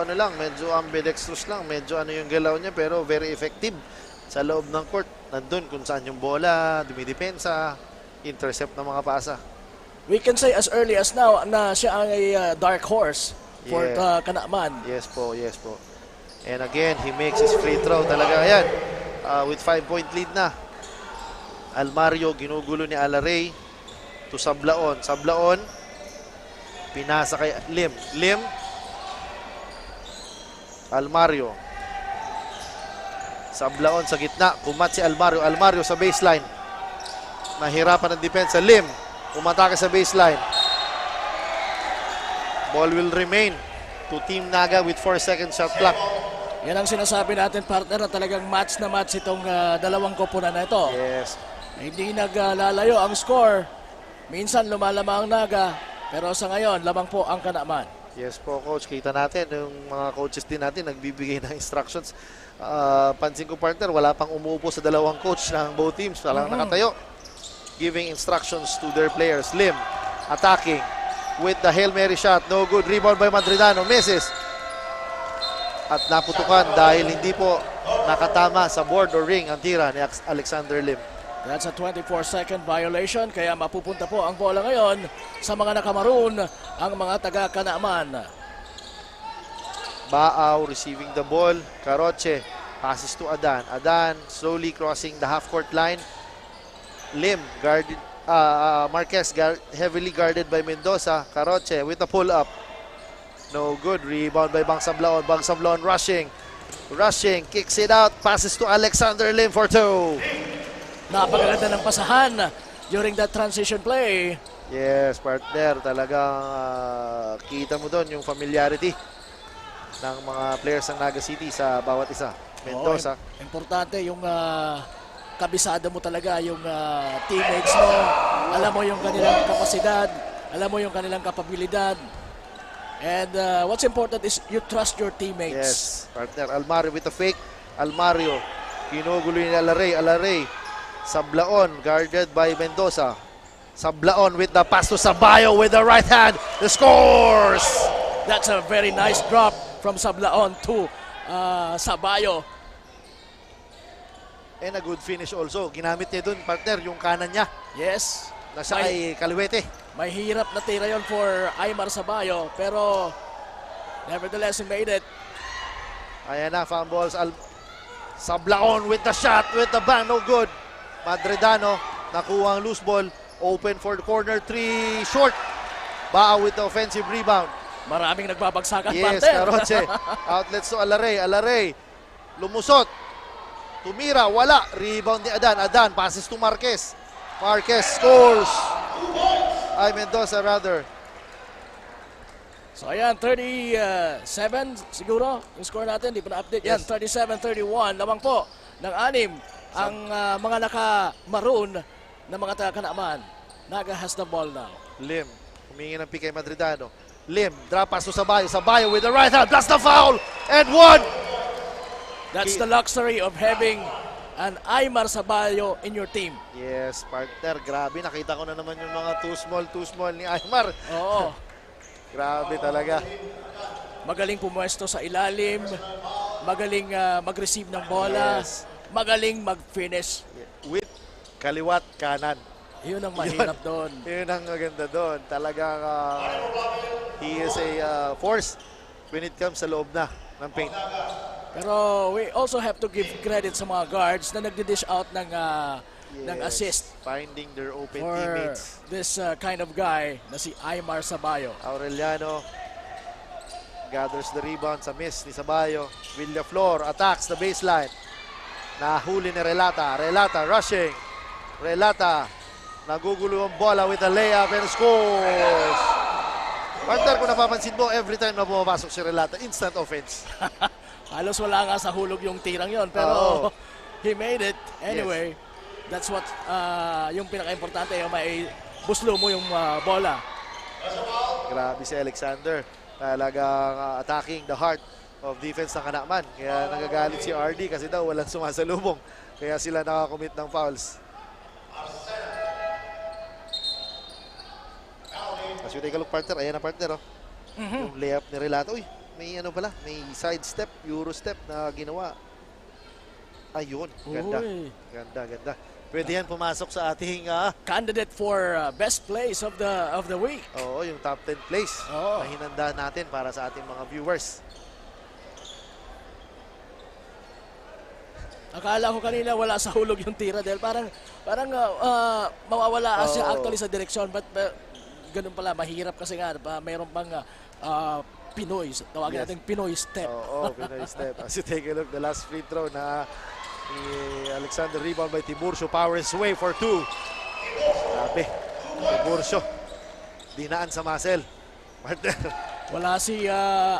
ambidextrous lang. Medyo yung galaw niya, pero very effective sa loob ng court. Nandun kung saan yung bola, dumidepensa, intercept ng mga pasa. We can say as early as now na siya ang dark horse for Kanaman. Yes po, yes po. And again, he makes his free throw. Talaga yan. With 5-point lead na. Almario, ginugulo ni Alaray to Sablaon. Sablaon, pinasa kay Lim. Lim, Almario. Sablaon sa gitna. Kumat si Almario. Almario sa baseline. Nahirapan ang depensa. Lim, umatake sa baseline. Ball will remain to Team Naga with 4-second shot clock. Yan ang sinasabi natin, partner, na talagang match na match itong dalawang koponan na ito. Yes. Hindi naglalayo ang score. Minsan lumalamang ang Naga, pero sa ngayon, lamang po ang Kanaman. Yes po, coach. Kita natin yung mga coaches din natin nagbibigay ng instructions. Pansin ko, partner, wala pang umuupo sa dalawang coach ng both teams. Walang nakatayo. Giving instructions to their players. Lim, attacking with the Hail Mary shot. No good. Rebound by Madridano. Misses. At naputukan dahil hindi po nakatama sa board or ring ang tira ni Alexander Lim. That's a 24-second violation, kaya mapupunta po ang bola ngayon sa mga nakamaroon, ang mga taga-Kanaman. Baaw receiving the ball. Caroche passes to Adan. Adan slowly crossing the half-court line. Lim, guarded, Marquez heavily guarded by Mendoza. Caroche with a pull-up. No good. Rebound by Bang Sablaon. Bang Sablaon rushing. Rushing. Kicks it out. Passes to Alexander Lim for 2. Napakaganda ng pasahan during that transition play. Yes, partner. Talagang kita mo doon yung familiarity ng mga players ng Naga City sa bawat isa. Mendoza. Importante yung kabisado mo talaga, yung teammates mo. Alam mo yung kanilang kapasidad. Alam mo yung kanilang kapabilidad. And what's important is you trust your teammates. Yes, partner. Almario with a fake. Almario. Ginugulo ni Alaray. Alaray. Sablaon guarded by Mendoza. Sablaon with the pass to Sabayo with the right hand. The scores! That's a very nice drop from Sablaon to Sabayo. And a good finish also. Ginamit niya dun, partner, yung kanan niya. Yes. Nasa kay Kaliwete. May hirap na tira yon for Aymar Sabayo, pero nevertheless, he made it. Ayan na, foul balls. Sablaon with the shot, with the bang, no good. Madridano, nakuha ang loose ball. Open for the corner, 3, short. Baa with the offensive rebound. Maraming nagbabagsakan, Yes, partner. Caroche. Outlets to Alaray. Alaray, lumusot. Tumira, wala. Rebound ni Adan. Adan, passes to Marquez. Marquez scores. Ay, Mendoza rather. So ayan, 37 siguro yung score natin, di pa na-update yan. Yes. 37-31, lamang po ng 6 ang mga naka-maroon na mga taga-Kanaman. Naga has the ball now. Lim, humingi ng pick kay Madridano. Lim, drop pass to Sabayo. Sabayo with the right hand. That's the foul. And 1. That's the luxury of having an Aymar Sabayo in your team. Yes, partner. Grabe, nakita ko na naman yung mga too small ni Aymar. Oo. Grabe talaga. Magaling pumuesto sa ilalim. Magaling mag-receive ng bola. Yes. Magaling mag-finish. With kaliwat kanan. Yun ang mahirap doon. Yun ang maganda doon. Talagang he is a force when it comes sa loob na ng paint. Pero we also have to give credit sa mga guards na nagdi-dish out ng assist Finding their open for teammates. this kind of guy na si Aymar Sabayo. Aureliano gathers the rebound sa miss ni Sabayo. Villaflor attacks the baseline. Nahuli ni Relata. Relata rushing. Relata nagugulo ang bola with a layup and scores. Partner, kung napapansin mo, every time na pumapasok si Relata, instant offense. Halos wala nga sa hulog yung tirang yon, pero he made it. Anyway, that's what yung pinaka-importante, yung may buslo mo yung bola. Grabe si Alexander. Talagang attacking the heart of defense ng Kanaman. Kaya nagagalit si RD kasi daw walang sumasalubong. Kaya sila nakakommit ng fouls. As you take a look, partner, ayan na, partner. Oh. Yung layup ni Relato. Uy, may ano pala, may side step, euro step na ginawa. Ayun, ganda. Uy. Ganda. Pwede yan pumasok sa ating Candidate for best plays of the week. oo, yung top 10 place Oo. na hinanda natin para sa ating mga viewers. Akala ko kanina wala sa hulog yung tira dahil parang mawawala siya actually sa direksyon, but ganun pala, mahirap kasi nga mayroon pang Pinoy, tawagin natin Pinoy step. Pinoy step. As you take a look, the last free throw na ni Alexander, rebound by Tiburcio, powers way for 2. Grabe, Tiburcio dinaan sa muscle. Partner. Wala si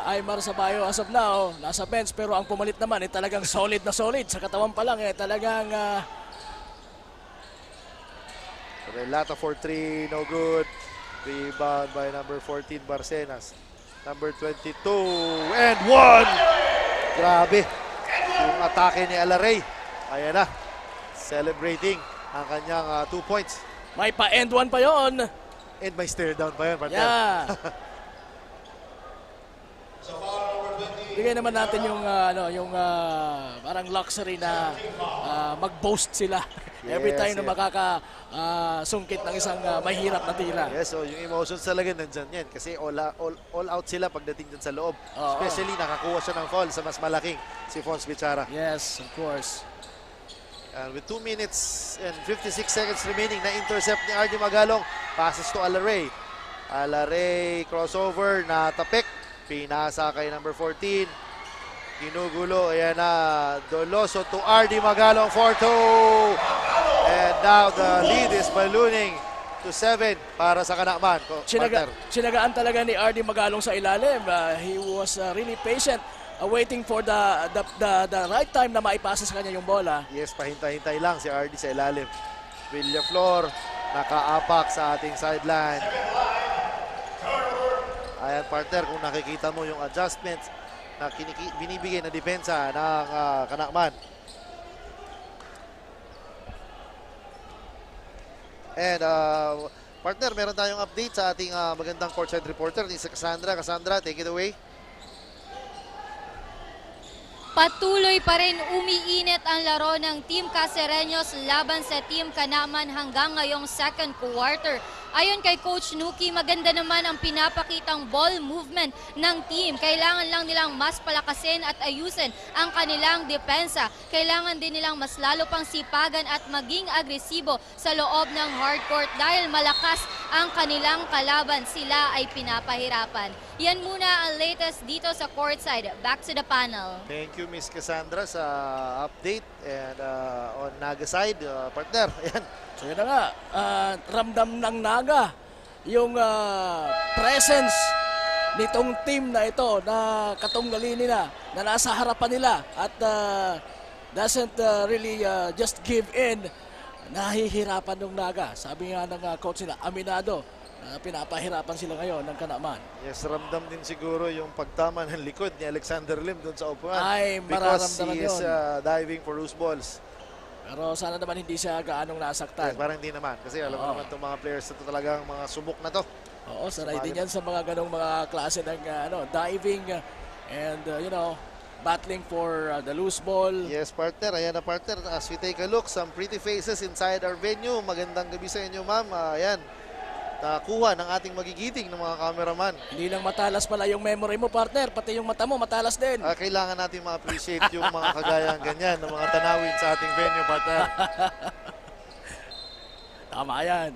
Aymar Sabayo as of now, nasa bench, pero ang pumalit naman talagang solid na solid sa katawan pa lang, talagang Relata for 3, no good. Rebound by number 14 Barcenas. Number 22 and 1. Grabe. Yung atake ni Alaray. Ayan na. Celebrating ang kanyang 2 points. may pa-end one pa yon. And may stare down pa yan, partner. Yeah. Sa foul number 20. Bigay naman natin yung parang luxury na mag-boast sila every Yes, time na yes. makakasungkit ng isang mahirap na tira. Yes, so yung emotions talaga nandyan yan. Kasi all out sila pagdating dyan sa loob. Oo. Especially nakakuha siya ng foul sa mas malaking si Fons Bichara. Yes, of course. And with 2 minutes and 56 seconds remaining, na-intercept ni RD Magalong. Passes to Alaray. Alaray, crossover, natapik. Pinasa kay number 14. Ginugulo, ayan na. Doloso to RD Magalong for 2. And now the lead is ballooning to 7 para sa Kanakman. Partner. Sinagaan talaga ni RD Magalong sa ilalim. He was really patient, waiting for the right time na maipasa sa kanya yung bola. Yes, pahintay-hintay lang si RD sa ilalim. Villaflor, nakaapak sa ating sideline. Ayan, partner, kung nakikita mo yung adjustments na binibigay na depensa ng Kanakman. And partner, meron tayong update sa ating magandang courtside reporter ni Cassandra. Cassandra, take it away. Patuloy pa rin umiinit ang laro ng Team Cacereños laban sa Team Kanaman hanggang ngayong second quarter. Ayon kay Coach Nuki, maganda naman ang pinapakitang ball movement ng team. Kailangan lang nilang mas palakasin at ayusin ang kanilang depensa. Kailangan din nilang mas lalo pang sipagan at maging agresibo sa loob ng hardcourt dahil malakas ang kanilang kalaban. Sila ay pinapahirapan. Yan muna ang latest dito sa courtside. Back to the panel. Thank you, Miss Cassandra, sa update. And on Naga side, partner, ayan. So yun na nga, ramdam ng Naga yung presence nitong team na ito na katunggali nila, na nasa harapan nila at doesn't really just give in. Nahihirapan ng Naga. Sabi nga ng coach nila, aminado, pinapahirapan sila ngayon ng Kanaman. Yes, ramdam din siguro yung pagtama ng likod ni Alexander Lim doon sa upuan. Ay, because mararamdaman he is yun. diving for loose balls. Pero sana naman hindi siya gaanong nasaktan. Parang hindi naman. Kasi alam mo Oo. naman itong mga players na to talagang mga subok na to. Oo, sanay din yan sa mga ganong mga klase ng diving and battling for the loose ball. Yes, partner. Ayan na, partner. As we take a look, some pretty faces inside our venue. Magandang gabi sa inyo, ma'am. Ayan. Nakuha ng ating magigiting ng mga cameraman. Hindi lang matalas pala yung memory mo, partner. Pati yung mata mo, matalas din. Kailangan natin ma-appreciate yung mga kagayang ganyan ng mga tanawin sa ating venue, partner. Tama yan.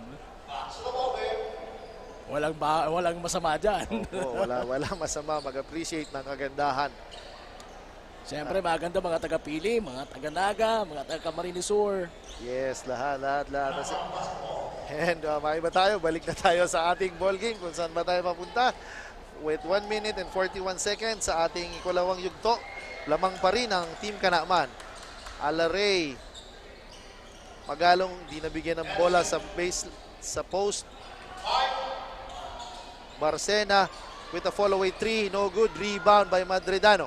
Walang masama dyan. Oo, walang masama mag-appreciate ng kagandahan. Siyempre, maganda mga taga-Pili, mga taga-Naga, mga taga-Camarines Sur. Yes, lahat. And maiba tayo, balik na tayo sa ating ball game kung saan ba tayo papunta. With 1 minute and 41 seconds sa ating ikalawang yugto, lamang pa rin ang Team Kanaman. Alaray, Magalong di nabigyan ng bola sa post. Barcena with a follow-away 3, no good. Rebound by Madridano.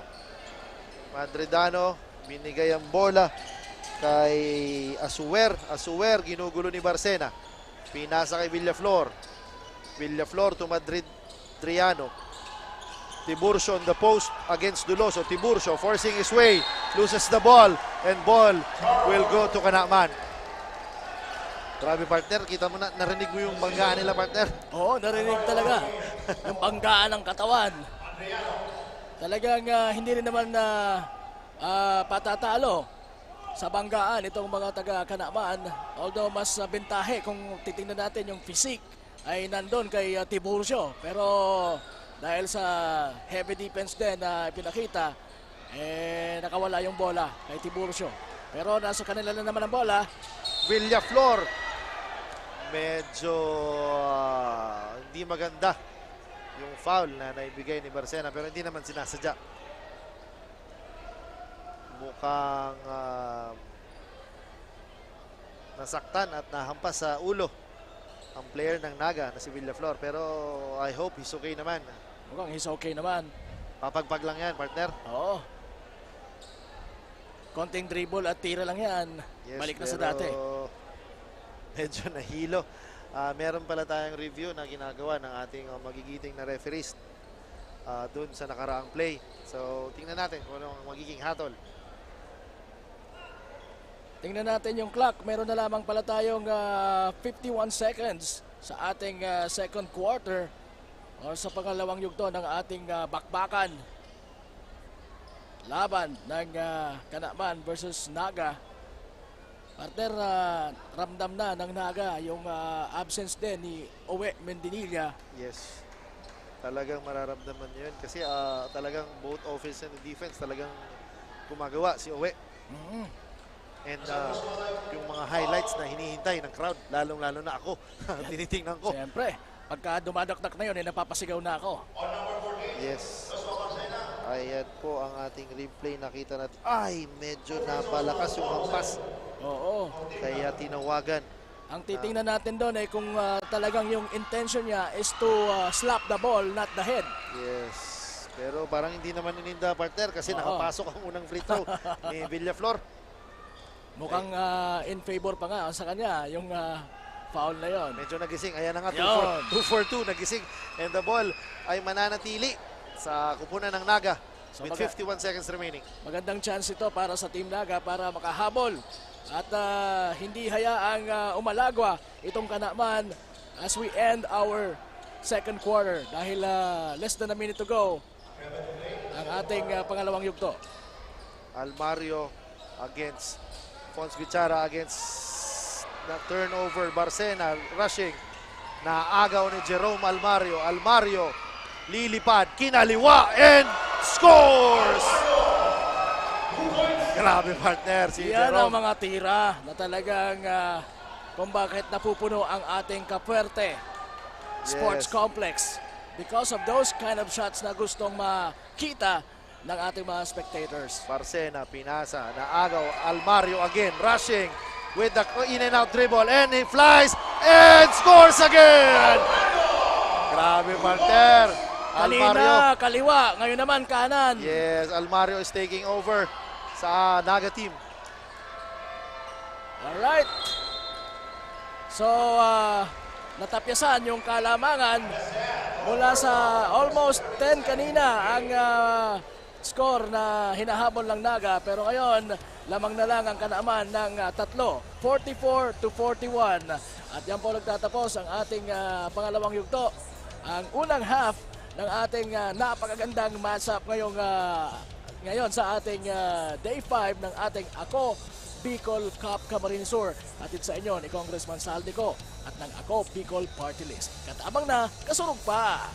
Madridano, binigay ang bola kay Asuwer. Asuwer, ginugulo ni Barcena. Pinasa kay Villaflor. Villaflor to Madridriano. Tiburcio on the post against Duloso. Tiburcio forcing his way. Loses the ball. And ball will go to Kanakman. Grabe, partner. Kita mo na, narinig mo yung banggaan nila, partner. Oo, narinig talaga. Yung banggaan ng katawan. Talagang hindi rin naman patatalo. sa banggaan itong mga taga-Kanaman. Although mas bentahe kung titingnan natin yung physique ay nandun kay Tiburcio. Pero dahil sa heavy defense din na pinakita, nakawala yung bola kay Tiburcio. Pero nasa kanila na naman ang bola. Villaflor. Medyo hindi maganda yung foul na naibigay ni Barcena, pero hindi naman sinasadya. Mukhang nasaktan at nahampas sa ulo ang player ng Naga na si Villaflor, pero I hope he's okay naman. Mukhang he's okay naman. Papagpag lang yan, partner. Oo. Konting dribble at tira lang yan. Yes, Balik na sa pero dati. medyo nahilo. Meron pala tayong review na ginagawa ng ating magigiting na referees dun sa nakaraang play. So, tingnan natin kung ano ang magiging hatol. Tingnan natin yung clock. Meron na lamang pala tayong 51 seconds sa ating second quarter o sa pangalawang yugto ng ating bakbakan. Laban ng Kanaman versus Naga. Partner, ramdam na ng Naga yung absence din ni Owe Mendinilla. Yes. Talagang mararamdaman yun kasi talagang both offense and defense talagang gumagawa si Owe. And yung mga highlights na hinihintay ng crowd, lalong-lalo na ako, tinitingnan ko. Siyempre, pagka dumadakdak na yun, napapasigaw na ako. Yes. Ayan po ang ating replay. Nakita natin. Ay, medyo napalakas yung hampas. Oo. Kaya tinawagan. Ang titingnan natin doon ay kung talagang yung intention niya is to slap the ball, not the head. Yes. Pero parang hindi naman ininda, partner, kasi Oo. nakapasok ang unang free throw ni Villaflor. Mukhang in favor pa nga sa kanya yung foul na yon. Medyo nagising. Ayan na nga, Yun. 2 for 2 nagising. And the ball ay mananatili sa kupunan ng Naga So, with 51 seconds remaining. Magandang chance ito para sa Team Naga para makahabol at hindi hayaang umalagwa itong Kanaman as we end our second quarter dahil less than a minute to go ang ating pangalawang yugto. Almario against Fons Bichara against the turnover. Barcena rushing. Naagaw ni Jerome Almario. Almario lilipad, kinaliwa, and scores! Grabe, partner, si Yan ang Jerome. mga tira na talagang kung bakit napupuno ang ating Kapuerte Sports Yes. Complex. Because of those kind of shots na gustong makita ng ating mga spectators. Barcena, pinasa, naagaw, Almario again, rushing with the in and out dribble, and he flies, and scores again! Grabe, partner. Almario. Kanina, kaliwa. Ngayon naman, kanan. Yes, Almario is taking over sa Naga team. Alright. So, natapyasan yung kalamangan mula sa almost 10 kanina ang score na hinahabol ng Naga. Pero ngayon, lamang na lang ang Kanaman ng 3, 44-41. At yan po nagtatapos ang ating pangalawang yugto. Ang unang half ng ating napakagandang matchup ngayon sa ating Day 5 ng ating Ako Bicol Cup Camarines Sur. Hatid sa inyo ni Congressman Saldico at ng Ako Bicol Party List. Katabang na, kasurog pa!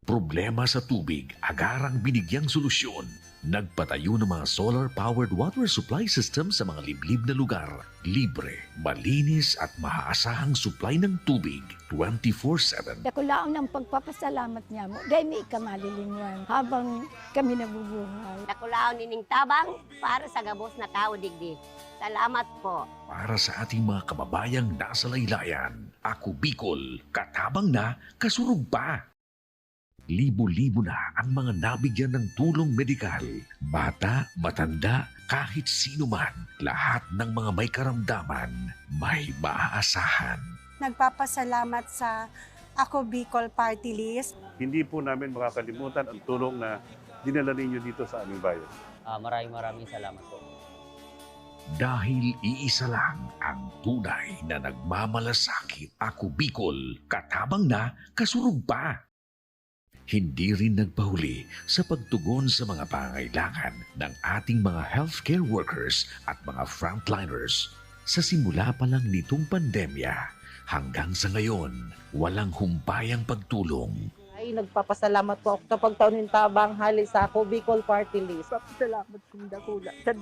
Problema sa tubig, agarang binigyang solusyon. Nagpatayo ng mga solar-powered water supply system sa mga liblib na lugar. Libre, malinis at maaasahang supply ng tubig 24/7. Nakulaon ng pagpapasalamat niya mo. Dahil may ikamalilinwan habang kami nabubuhay. Nakulaon nining tabang para sa gabos na tao digdi. Salamat po. Para sa ating mga kababayang nasa laylayan, Ako Bicol, katabang na, kasurug pa. Libo-libo na ang mga nabigyan ng tulong medikal. Bata, matanda, kahit sino man, lahat ng mga may karamdaman, may maaasahan. Nagpapasalamat sa Ako Bicol Party List. Hindi po namin makakalimutan ang tulong na dinala ninyo dito sa aming bayan. Maraming salamat po. Dahil iisa lang ang tunay na nagmamalasakit. Ako Bicol, katabang na, kasurug pa. Hindi rin nagpahuli sa pagtugon sa mga pangailangan ng ating mga healthcare workers at mga frontliners. Sa simula pa lang nitong pandemya, hanggang sa ngayon, walang humpayang pagtulong. Ay, nagpapasalamat po ako sa pagtaon ng tabang hali sa Ako Bicol Party List. Papasalamat kong dakula sa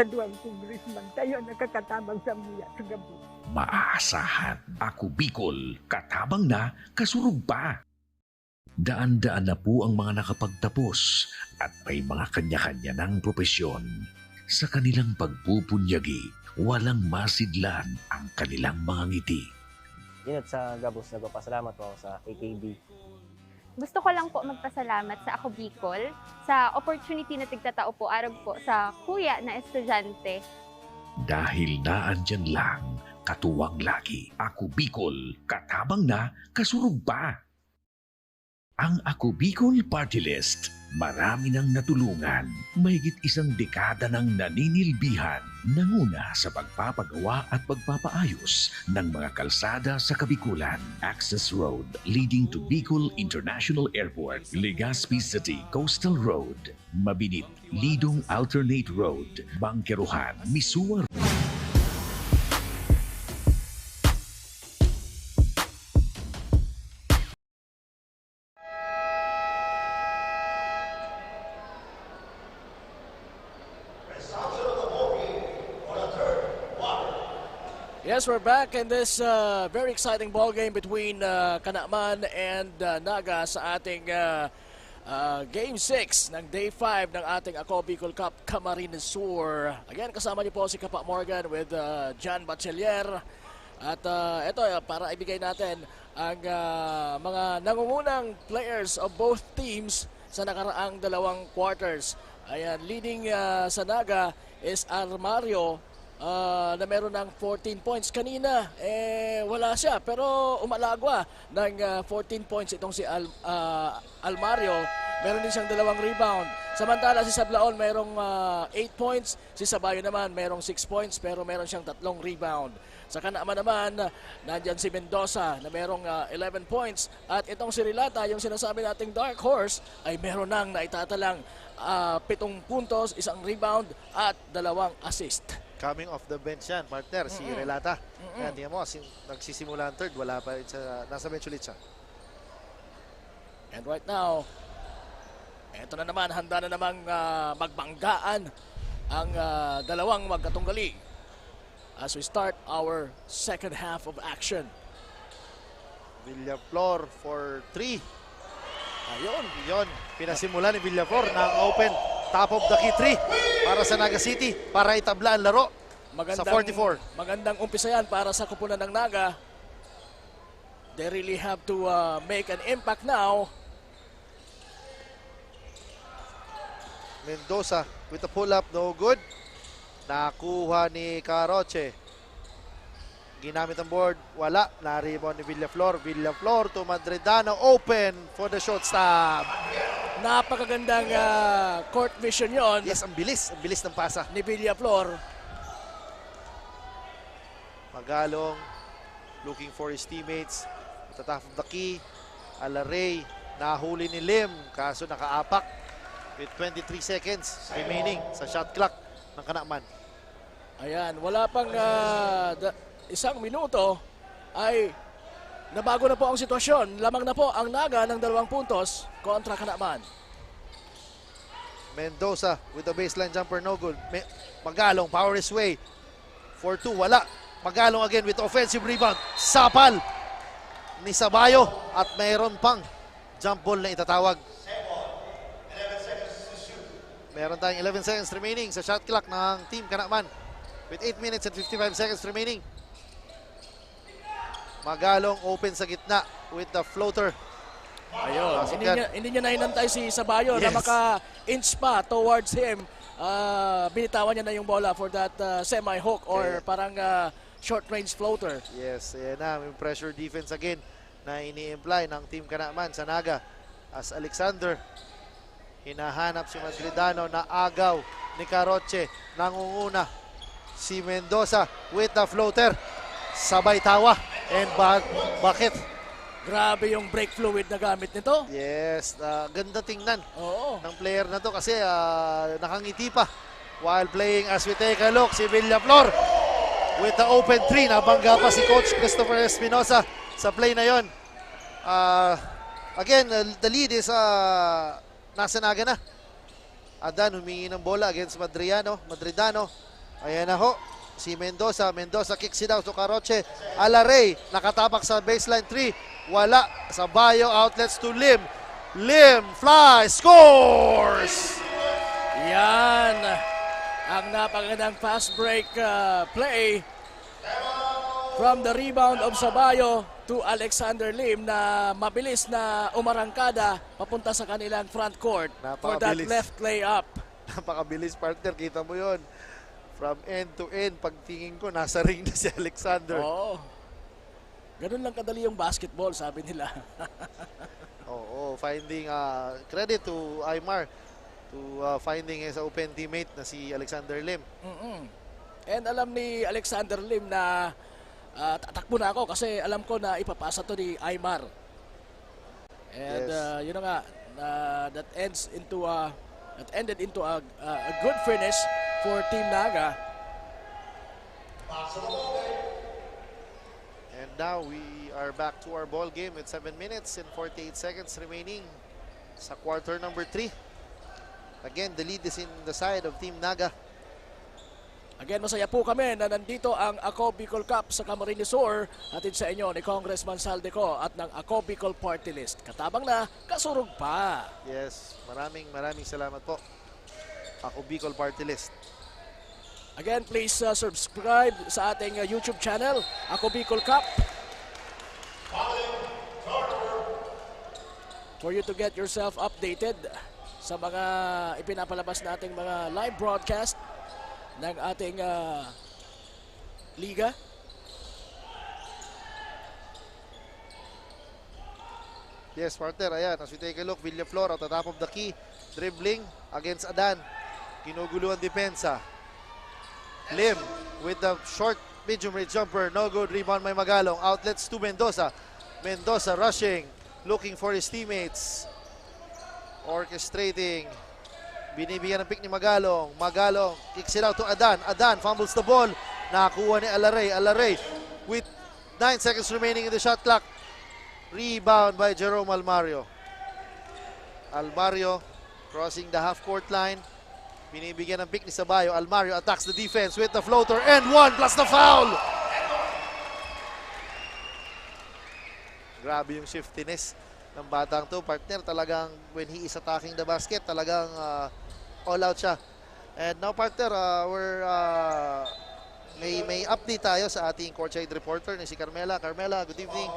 duwang kongresman. Tayo nakakatabang sa mga sa gabi. Maaasahan. Ako Bicol, katabang na, kasurug pa. Daan-daan na po ang mga nakapagtapos at may mga kanya-kanya ng propesyon. Sa kanilang pagpupunyagi, walang masidlan ang kanilang mga ngiti. Yun at sa Gabos, nagpapasalamat po ako sa AKB. Gusto ko lang po magpasalamat sa Ako Bicol sa opportunity na tigtatao po arog po sa kuya na estudyante. Dahil naandyan lang, katuwang lagi. Ako Bicol, katabang na, kasurug pa. Ang Ako Bicol Party List, marami nang natulungan. Mahigit isang dekada nang naninilbihan, nanguna sa pagpapagawa at pagpapaayos ng mga kalsada sa Kabikulan. Access Road leading to Bicol International Airport, Legazpi City Coastal Road, Mabinit, Lidong Alternate Road, Bangkeruhan, Misua. Yes, we're back in this very exciting ball game between Kanakman and Naga sa ating Game 6 ng Day 5 ng ating Ako Bicol Cup Camarines Sur. Again, kasama niyo po si Kapa Morgan with John Bachelier. At ito, para ibigay natin ang mga nangungunang players of both teams sa nakaraang dalawang quarters. Ayan, leading sa Naga is Armario na meron ng 14 points. Kanina, wala siya. Pero umalagwa ng 14 points itong si Almario. Meron din siyang 2 rebound. Samantala si Sablaon merong 8 points. Si Sabayo naman merong 6 points pero meron siyang 3 rebound. Sa Kanama naman, nandyan si Mendoza na merong 11 points. At itong si Rilata, yung sinasabi nating dark horse, ay meron nang naitatalang 7 puntos, 1 rebound at 2 assist. Coming off the bench yan, partner, si Relata. Yan, tingnan mo, nagsisimula ang third, wala pa rin nasa bench ulit siya. And right now, eto na naman, handa na namang magbanggaan ang dalawang magkatunggali as we start our second half of action. Villaflor for 3. Ayun, pinasimula ni Villaflor na open top of the key 3 para sa Naga City para itabla ang laro sa 44. Magandang umpisa yan para sa kupunan ng Naga. They really have to make an impact now. Mendoza with a pull-up, no good. Nakuha ni Caroche. Ginamit ang board, wala. Na-rebound ni Villaflor. Villaflor to Madridano, open for the shot stop. Napakagandang court vision yon. Yes, ang bilis ng pasa. Ni Villaflor. Magalong, looking for his teammates. At the top of the key, Alaray, nahuli ni Lim. Kaso nakaapak with 23 seconds remaining sa shot clock ng Kanakman. Ayan, wala pang 1 minuto ay nabago na po ang sitwasyon. Lamang na po ang Naga ng 2 puntos kontra Kanaman. Mendoza with the baseline jumper, no good. Magalong, power his way. 4-2, wala. Magalong again with offensive rebound. Sapal ni Sabayo at mayroon pang jump ball na itatawag. Meron tayong 11 seconds remaining sa shot clock ng Team Kanaman with 8 minutes and 55 seconds remaining. Magalong open sa gitna with the floater. Ayun, hindi niya nahinantay si Sabayo na maka-inch pa towards him. Binitawan niya na yung bola for that semi-hook or parang short-range floater. Yes, ayan na, may pressure defense again na ini-imply ng Team Kanaman sa Naga. As Alexander, hinahanap si Madridano na agaw ni Caroche. Nangunguna si Mendoza with the floater. Sabay tawa. And bakit? Grabe yung brake fluid na gamit nito. Yes, ganda tingnan ng player na to kasi nakangiti pa while playing. As we take a look, si Villaflor with the open 3. Nabangga pa si Coach Christopher Espinosa sa play na yon. Again, the lead is nasa Naga na. Adan humingi ng bola against Madridano. Ayan na ho. Si Mendoza kicks it out to Caroche. Alaray, nakatapak sa baseline 3. Wala. Sabayo, outlets to Lim. Lim, fly, scores! Yan. Ang napakagandang fast break play from the rebound of Sabayo to Alexander Lim na mabilis na umarangkada papunta sa kanilang front court for that left layup. Napakabilis, partner. Kita mo yon. From end to end, pagtingin ko, nasa ring na si Alexander. Oo. Ganun lang kadali yung basketball, sabi nila. Oo, finding credit to Aymar to finding his open teammate na si Alexander Lim. And alam ni Alexander Lim na tatakbo na ako kasi alam ko na ipapasa to ni Aymar. And yun na nga, that ended into a good finish for Team Naga. And now we are back to our ball game with 7 minutes and 48 seconds remaining sa quarter number 3. Again, the lead is in the side of Team Naga. Again, masaya po kami na nandito ang Ako Bicol Cup sa Camarines Sur. Hatid sa inyo ni Congressman Saldeco at ng Ako Bicol Party List. Katabang na, kasurog pa. Yes, maraming salamat po. Ako Bicol Party List. Again, please subscribe sa ating YouTube channel, Ako Bicol Cup. For you to get yourself updated sa mga ipinapalabas nating mga live broadcast ng ating liga. Yes, partner, ayan, as we take a look, Villaflor at the top of the key, dribbling against Adan. Kinuguluan depensa. Lim with the short medium range jumper, no good, rebound by Magalong. Outlets to Mendoza. Mendoza rushing, looking for his teammates. Orchestrating. Binibigyan ng pick ni Magalong. Magalong kicks it out to Adan. Adan fumbles the ball. Nakakuha ni Alaray. Alaray with 9 seconds remaining in the shot clock. Rebound by Jerome Almario. Almario crossing the half-court line. Binibigyan ng pick ni Sabayo. Almario attacks the defense with the floater and 1 plus the foul. Grabe yung shiftiness ng batang to, partner. Talagang when he is attacking the basket, talagang all out siya. And now, partner, may update tayo sa ating courtside reporter ni si Carmela. Carmela, good evening.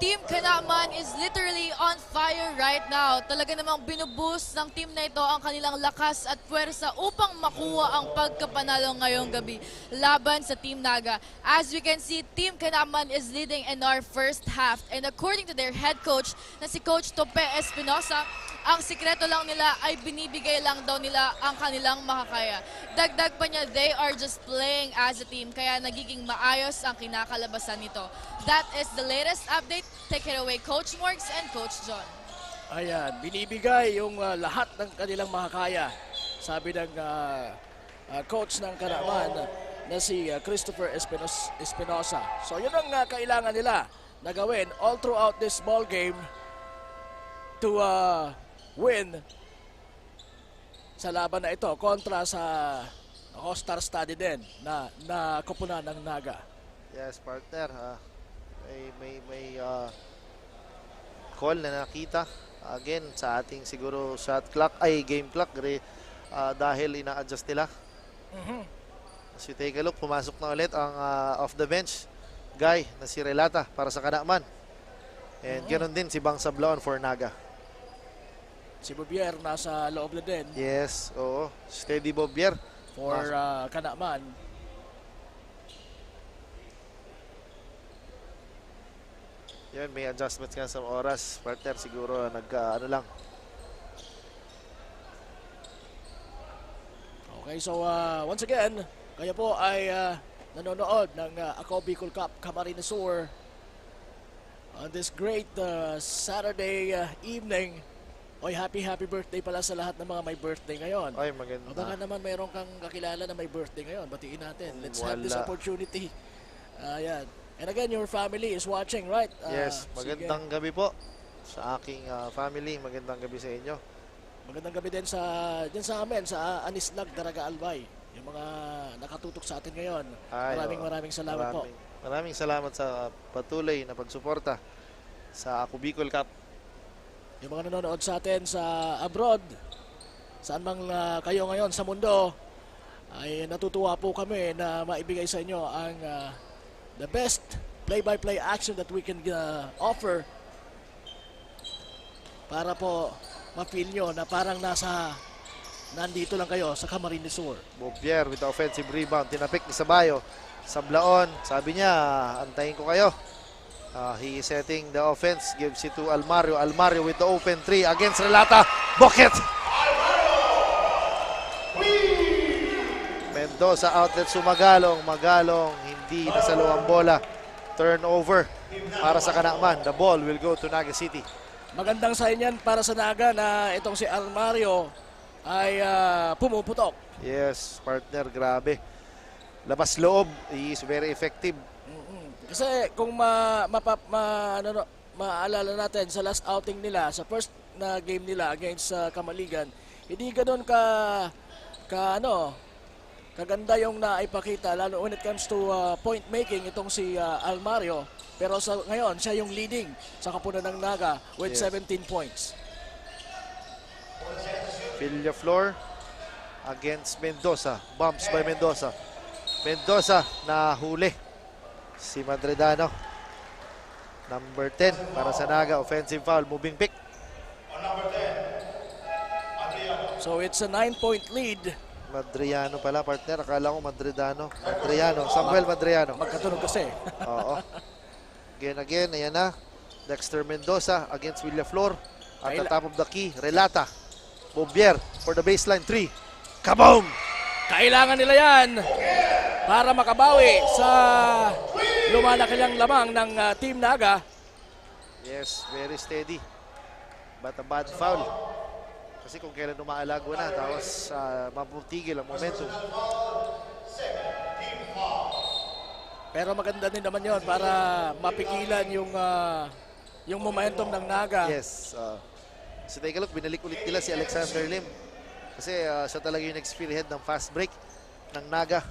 Team Kanaman is literally on fire right now. Talaga namang binuboost ng team na ito ang kanilang lakas at puwersa upang makuha ang pagkapanalo ngayong gabi laban sa Team Naga. As we can see, Team Kanaman is leading in our first half. And according to their head coach na si Coach Tope Espinosa, ang sikreto lang nila ay binibigay lang daw nila ang kanilang makakaya. Dagdag pa niya, they are just playing as a team, kaya nagiging maayos ang kinakalabasan nito. That is the latest update. Take it away, Coach Morgs and Coach John. Ayan, binibigay yung lahat ng kanilang makakaya. Sabi ng coach ng Kanaman na si Christopher Espinosa. So yun ang kailangan nila na gawin all throughout this ball game to win sa laban na ito kontra sa Star Study din na koponan ng Naga. Yes, partner. May call na nakita again sa ating siguro game clock dahil ina-adjust nila. As you take a look, pumasok na ulit ang off the bench guy na si Relata para sa Kanaman. And ganoon din si Bang Sablaon for Naga. Si Bobier nasa loob na din. Yes, oo. Steady Bobier for Kanaman. Yan, may adjustments nga sa oras. Partner siguro ano lang. Okay, so once again, kayo po ay nanonood ng Ako Bicol Cup Camarines Sur on this great Saturday evening. Oy, happy birthday pala sa lahat ng mga may birthday ngayon. Ay, maganda. O baka naman mayroon kang kakilala na may birthday ngayon. Batiin natin. Let's have this opportunity. Ayan. And again, your family is watching, right? Yes, magandang gabi po sa aking family. Magandang gabi sa inyo. Magandang gabi din din sa amin, sa Anislag, Daraga Albay. Yung mga nakatutok sa atin ngayon. Maraming salamat po. Maraming salamat sa patuloy na pagsuporta sa Ako Bicol Cup. Yung mga nanonood sa atin sa abroad, saan mang kayo ngayon sa mundo, ay natutuwa po kami na maibigay sa inyo ang the best play-by-play action that we can offer para po ma-feel nyo na parang nandito lang kayo sa Camarines Sur. Bobier with the offensive rebound. Tinapik ni Sabayo. Sablaon, sabi niya, antayin ko kayo. He is setting the offense. Gives it to Almario. Almario with the open 3 against Relata. Bucket! Mendoza outlet Sumagalong. Magalong hindi nasalo ang bola. Turnover para sa Kanaman. The ball will go to Naga City. Magandang sign yan para sa Naga na itong si Almario ay pumuputok. Yes, partner, grabe. Labas loob. He is very effective. Kasi kung maalala natin sa last outing nila, sa first na game nila against Kamaligan, hindi ganoon kaganda yung naipakita, lalo when it comes to point making itong si Almario. Pero ngayon, siya yung leading sa kapunan ng Naga with 17 points. Villaflor against Mendoza. Bumps by Mendoza. Mendoza na huli. Si Madridano. Number 10 para sa Naga. Offensive foul. Moving pick. So it's a 9-point lead. Madriano pala, partner. Akala ko Madridano. Madriano. Samuel Madriano. Magkatunog kasi. Oo. Again. Ayan na. Dexter Mendoza against Villaflor. At the top of the key, Relata. Bobier for the baseline 3. Kaboom! Kailangan nila yan para makabawi sa lumalakilang lamang ng Team Naga. Yes, very steady. But a bad foul. Kasi kung kailan umaalago na, tapos maputigil ang momentum. Pero maganda din naman yon para mapigilan yung momentum ng Naga. Yes. So take a look, binalik ulit nila si Alexander Lim. Kasi siya talaga yung nag-spearhead ng fast break ng Naga.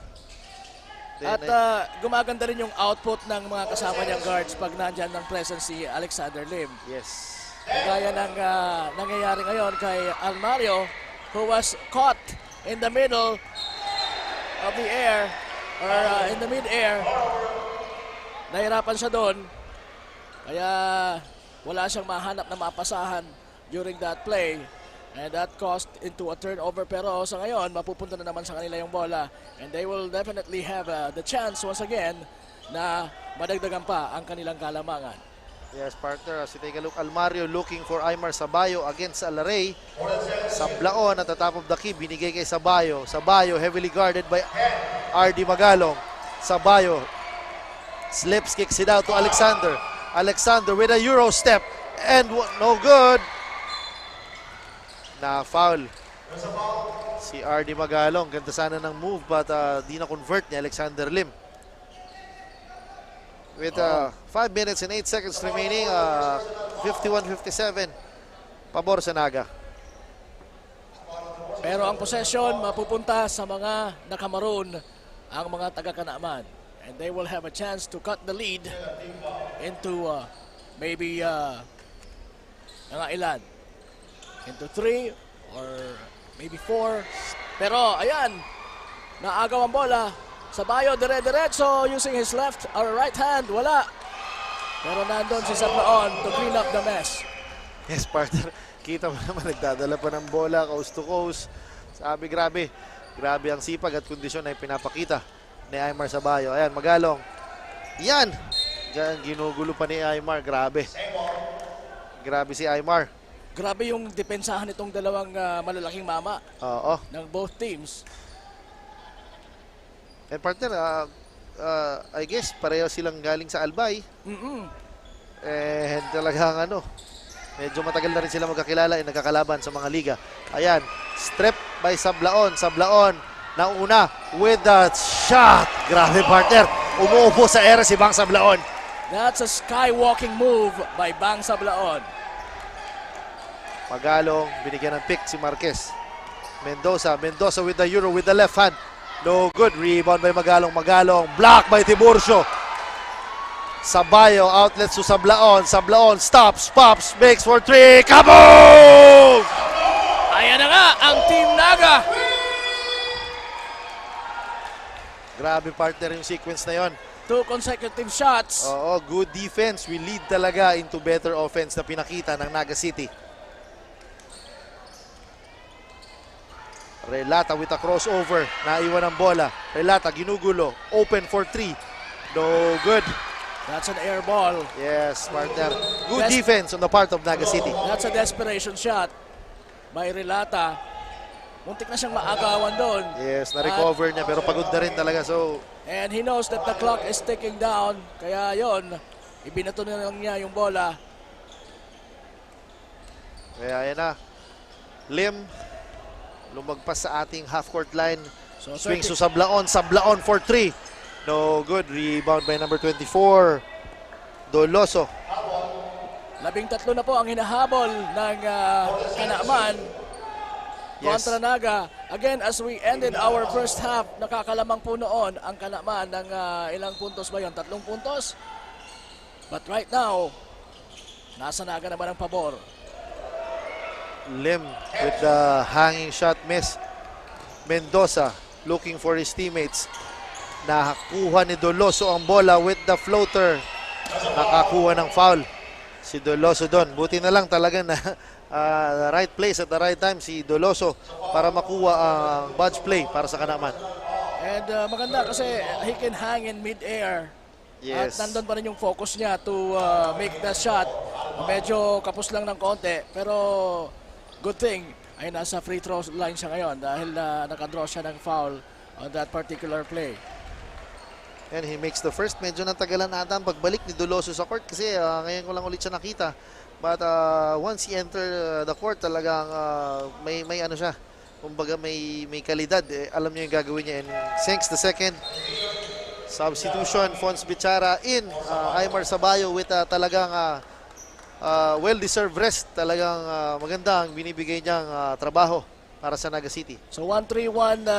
At gumaganda rin yung output ng mga kasama niyang guards pag nandyan ng presence si Alexander Lim. Yes. Gaya ng nangyayari ngayon kay Almario, who was caught in the middle of the air, or in the mid-air. Nahirapan siya doon. Kaya wala siyang mahanap na mapasahan during that play. And that cost into a turnover. Pero sa ngayon, mapupunta na naman sa kanila yung bola. And they will definitely have the chance once again na madagdagan pa ang kanilang kalamangan. Yes, partner. As you take a look, Almario looking for Aymar Sabayo against Alaray. Sablaon at the top of the key. Binigay kay Sabayo. Sabayo heavily guarded by RD Magalong. Sabayo slips, kicks it out to Alexander. Alexander with a Euro step. And no good. Na foul Si RD Magalong, ganda sana ng move but di na-convert ni Alexander Lim. With 5 minutes and 8 seconds remaining, 51-57, pabor sa Naga. Pero ang possession mapupunta sa mga nakamaroon, ang mga taga-Kanaman. And they will have a chance to cut the lead into maybe mga ilan. Into 3 or maybe 4. Pero ayan, naagaw ang bola. Sabayo dire-diretso using his left or right hand. Wala. Pero nandun si Sablaon to clean up the mess. Yes, partner. Kita mo naman, nagdadala pa ng bola coast to coast. Sabi, grabe. Grabe ang sipag at kondisyon na pinapakita ni Aymar Sabayo. Ayan, Magalong. Yan. Diyan, ginugulo pa ni Aymar. Grabe. Grabe si Aymar. Grabe yung depensahan nitong dalawang malalaking mama ng both teams. And partner, I guess pareho silang galing sa Albay. And talagang medyo matagal na rin sila magkakilala at nagkakalaban sa mga liga. Ayan, strip by Sablaon. Sablaon, nauna with that shot. Grabe partner, umuupo sa era si Bang Sablaon. That's a skywalking move by Bang Sablaon. Magalong, binigyan ng pick si Marquez. Mendoza with the Euro with the left hand. No good, rebound by Magalong. Magalong, block by Tiburcio. Sabayo, outlets to Sablaon. Sablaon, stops, pops, makes for 3. Kaboom! Ayan na nga ang Team Naga. Grabe partner yung sequence na yon. 2 consecutive shots. Oo, good defense. We lead talaga into better offense na pinakita ng Naga City. Relata with a crossover. Naiwan ang bola. Relata, ginugulo. Open for 3. No good. That's an air ball. Yes, partner. Good defense on the part of Naga City. That's a desperation shot by Relata. Muntik na siyang maagawan doon. Yes, na-recover niya pero pagod na rin talaga. And he knows that the clock is ticking down. Kaya yon, ibinato na lang niya yung bola. Kaya yan na. Lim, lumagpas sa ating half-court line. Swings to Sablaon. Sablaon for 3. No good. Rebound by number 24. Doloso. 13 na po ang hinahabol ng Kanaman kontra Naga. Again, as we ended our first half, nakakalamang po noon ang Kanaman ng ilang puntos ba yun? 3 puntos? But right now, nasa Naga naman ang pabor. Lim with the hanging shot miss. Mendoza looking for his teammates. Nakakuha ni Doloso ang bola with the floater. Nakakuha ng foul si Doloso doon. Buti na lang talaga na the right place at the right time si Doloso para makuha ang budge play para sa Kanaman. And maganda kasi he can hang in mid-air. Yes. At nandun pa rin yung focus niya to make the shot. Medyo kapos lang ng konti pero good thing ay nasa free throw line siya ngayon dahil nakadraw siya ng foul on that particular play. And he makes the first. Medyo natagalan ata ang pagbalik ni Doloso sa court kasi ngayon ko lang ulit siya nakita. But once he entered the court, talagang may ano siya. Kumbaga may kalidad. Alam niya yung gagawin niya. And sinks the second substitution, Fons Bichara in. Aymar Sabayo with talagang well-deserved rest. Talagang maganda ang binibigay niyang trabaho para sa Naga City. So 1-3-1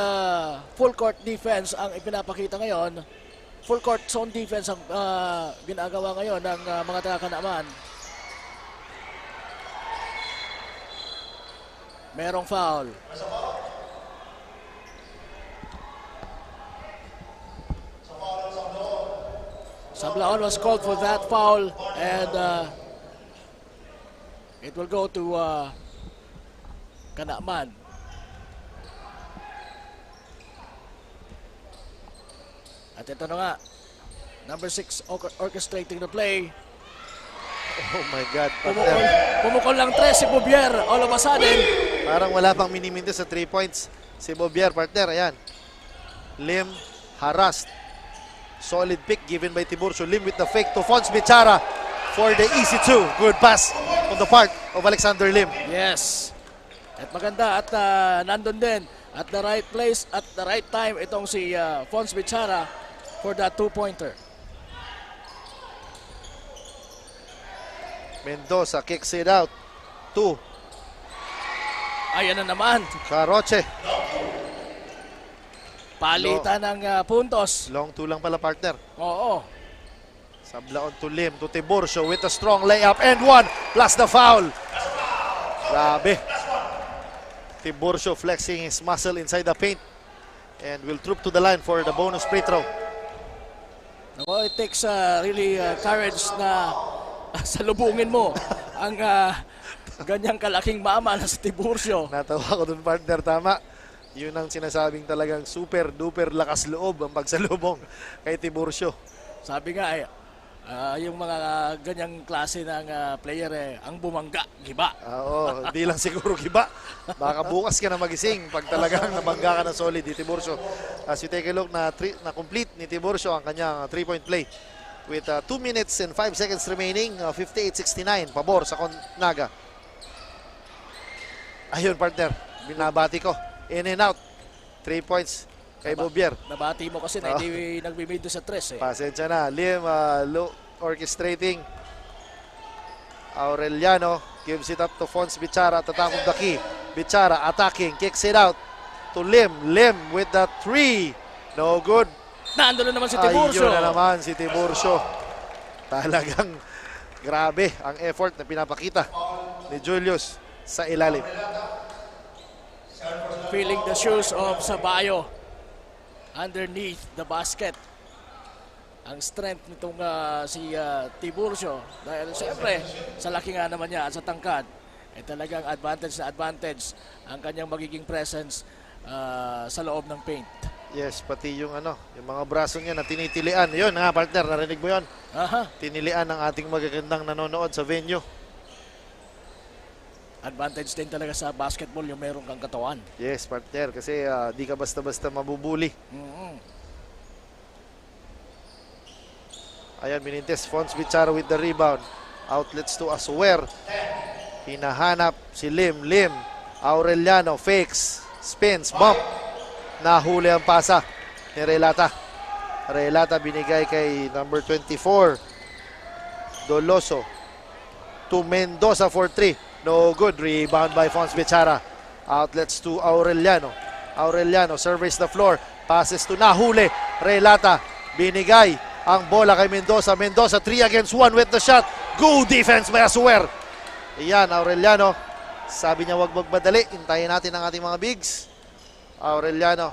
full court defense ang ipinapakita ngayon. Full court zone defense ang ginagawa ngayon ng mga taga-Kanaman. Merong foul. Sablaon was called for that foul and it will go to Kanaman. At ito na nga, number 6 orchestrating the play. Oh my God. Pumukol lang 3 si Bouvier all of a sudden. Parang wala pang minimintis sa 3 points. Si Bouvier, partner, ayan. Lim, harassed. Solid pick given by Tiburcio. Lim with the fake to Fons Bichara for the easy 2. Good pass on the part of Alexander Lim. Yes. At maganda at nandun din at the right place at the right time itong si Fons Bichara for that 2-pointer. Mendoza kicks it out. 2. Ayan na naman. Caroche. Palitan ng puntos. Long 2 lang pala, partner. Oo. Sablaon to Lim, to Tiburcio with a strong layup and 1 plus the foul. Grabe. Tiburcio flexing his muscle inside the paint and will troop to the line for the bonus free throw. Well, it takes really courage na salubungin mo ang ganyang kalaking mama na si Tiburcio. Natawa ko dun, partner. Tama. Yun ang sinasabing talagang super duper lakas loob ang pagsalubong kay Tiburcio. Sabi nga yung mga ganyang klase ng player ang bumangga, giba. Oo, di lang siguro giba. Baka bukas ka na magising pag talagang nabangga ka na solid ni Tiburcio. As you take a look na complete ni Tiburcio ang kanyang 3-point play. With 2 minutes and 5 seconds remaining, 58-69, pabor sa Naga. Ayun, partner, binabati ko. In and out, 3 points kay Bobier. Nabati mo kasi na hindi nagbibid sa 3 Pasensya na. Lim orchestrating. Aureliano gives it up to Fons Bichara at the top of the key. Bichara attacking, kicks it out to Lim. Lim with the 3. No good. Nandun na naman si Tiburcio. Ayun na naman si Tiburcio. Talagang grabe ang effort na pinapakita ni Julius sa ilalim. Feeling the shoes of Sabayo underneath the basket. Ang strength nitong si Tiburcio, dahil siyempre sa laki nga naman niya at sa tangkad, talagang advantage na advantage ang kanyang magiging presence sa loob ng paint. Yes, pati yung yung mga braso niya na tinitilian. Yun nga, partner, narinig mo yun? Aha. Tinilian ng ating magagandang nanonood sa venue. Advantage din talaga sa basketball yung meron kang katawan. Yes, partner, kasi di ka basta-basta mabubuli. Ayan, Menintes, Fons Bichara with the rebound. Outlets to Asuer. Hinahanap si Lim. Lim, Aureliano, fakes, spins, bump. Nahuli ang pasa ni Relata. Relata binigay kay number 24. Doloso to Mendoza for 3. No good. Rebound by Fons Bichara. Outlets to Aureliano. Aureliano surveys the floor. Passes to Nahuli. Relata binigay ang bola kay Mendoza. Mendoza 3 against 1 with the shot. Good defense by Asuer. Iyan, Aureliano. Sabi niya wag magmadali. Hintayin natin ang ating mga bigs. Aureliano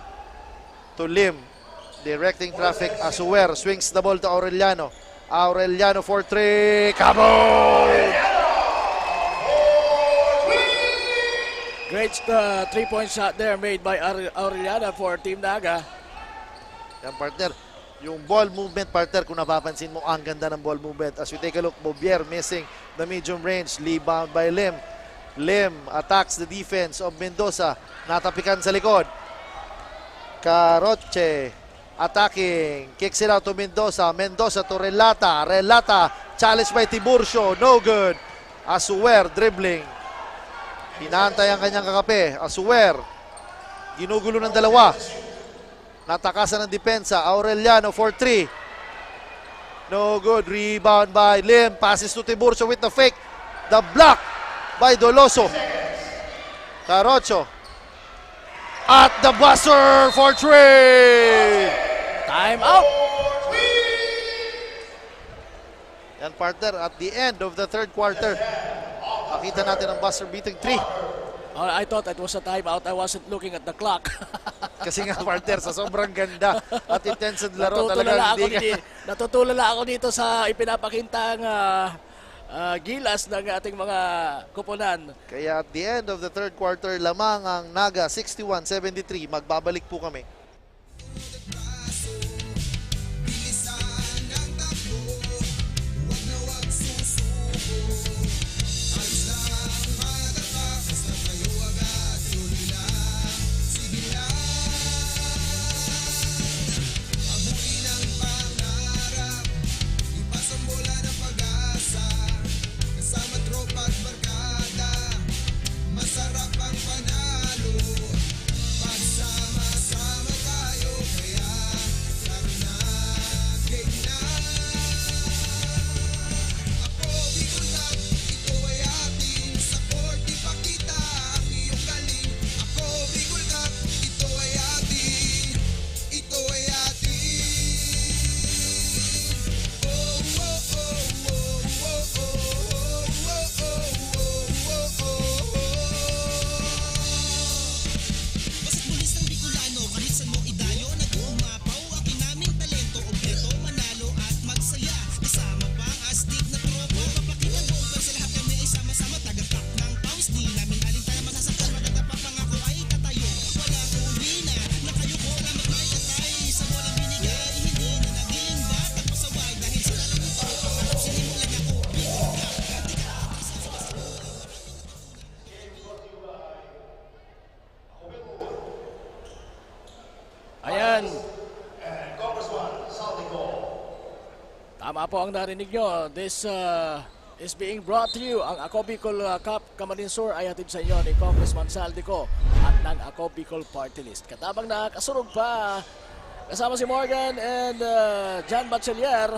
to Lim. Directing traffic. Asuer swings the ball to Aureliano. Aureliano for 3. Kaboom! Great 3-point shot there made by Aureliano for Team Naga. Yan, partner. Yung ball movement, partner, kung napapansin mo, ang ganda ng ball movement. As we take a look, Bobier missing the medium range. Rebound by Lim. Lim attacks the defense of Mendoza. Natapikan sa likod. Caroche attacking. Kicks it out to Mendoza. Mendoza to Relata. Relata challenged by Tiburcio. No good. Asuer dribbling. Hinantay ang kanyang kakape. Asuer. Ginugulo ng dalawa. Natakasan ng depensa. Aureliano for 3. No good. Rebound by Lim. Passes to Tiburcio with the fake. The block by Doloso. Carocho. At the buzzer for 3. Time out. Yan, partner, at the end of the third quarter. Nakita natin ang buzzer beating 3. I thought it was a timeout. I wasn't looking at the clock. Kasi nga, partner, sa sobrang ganda at intense ng laro talaga. Natutulala ako dito sa ipinapakintang gilas ng ating mga kupunan. Kaya at the end of the third quarter, lamang ang Naga 61-73. Magbabalik po kami. Masarap ang panalo pag po ang narinig nyo. This is being brought to you. Ang Ako Bicol Cup Camarines Sur ay hatid sa inyo ni Congressman Saldico at ng Ako Bicol Party List. Katabang nakasurog pa kasama si Morgan and John Bachelier.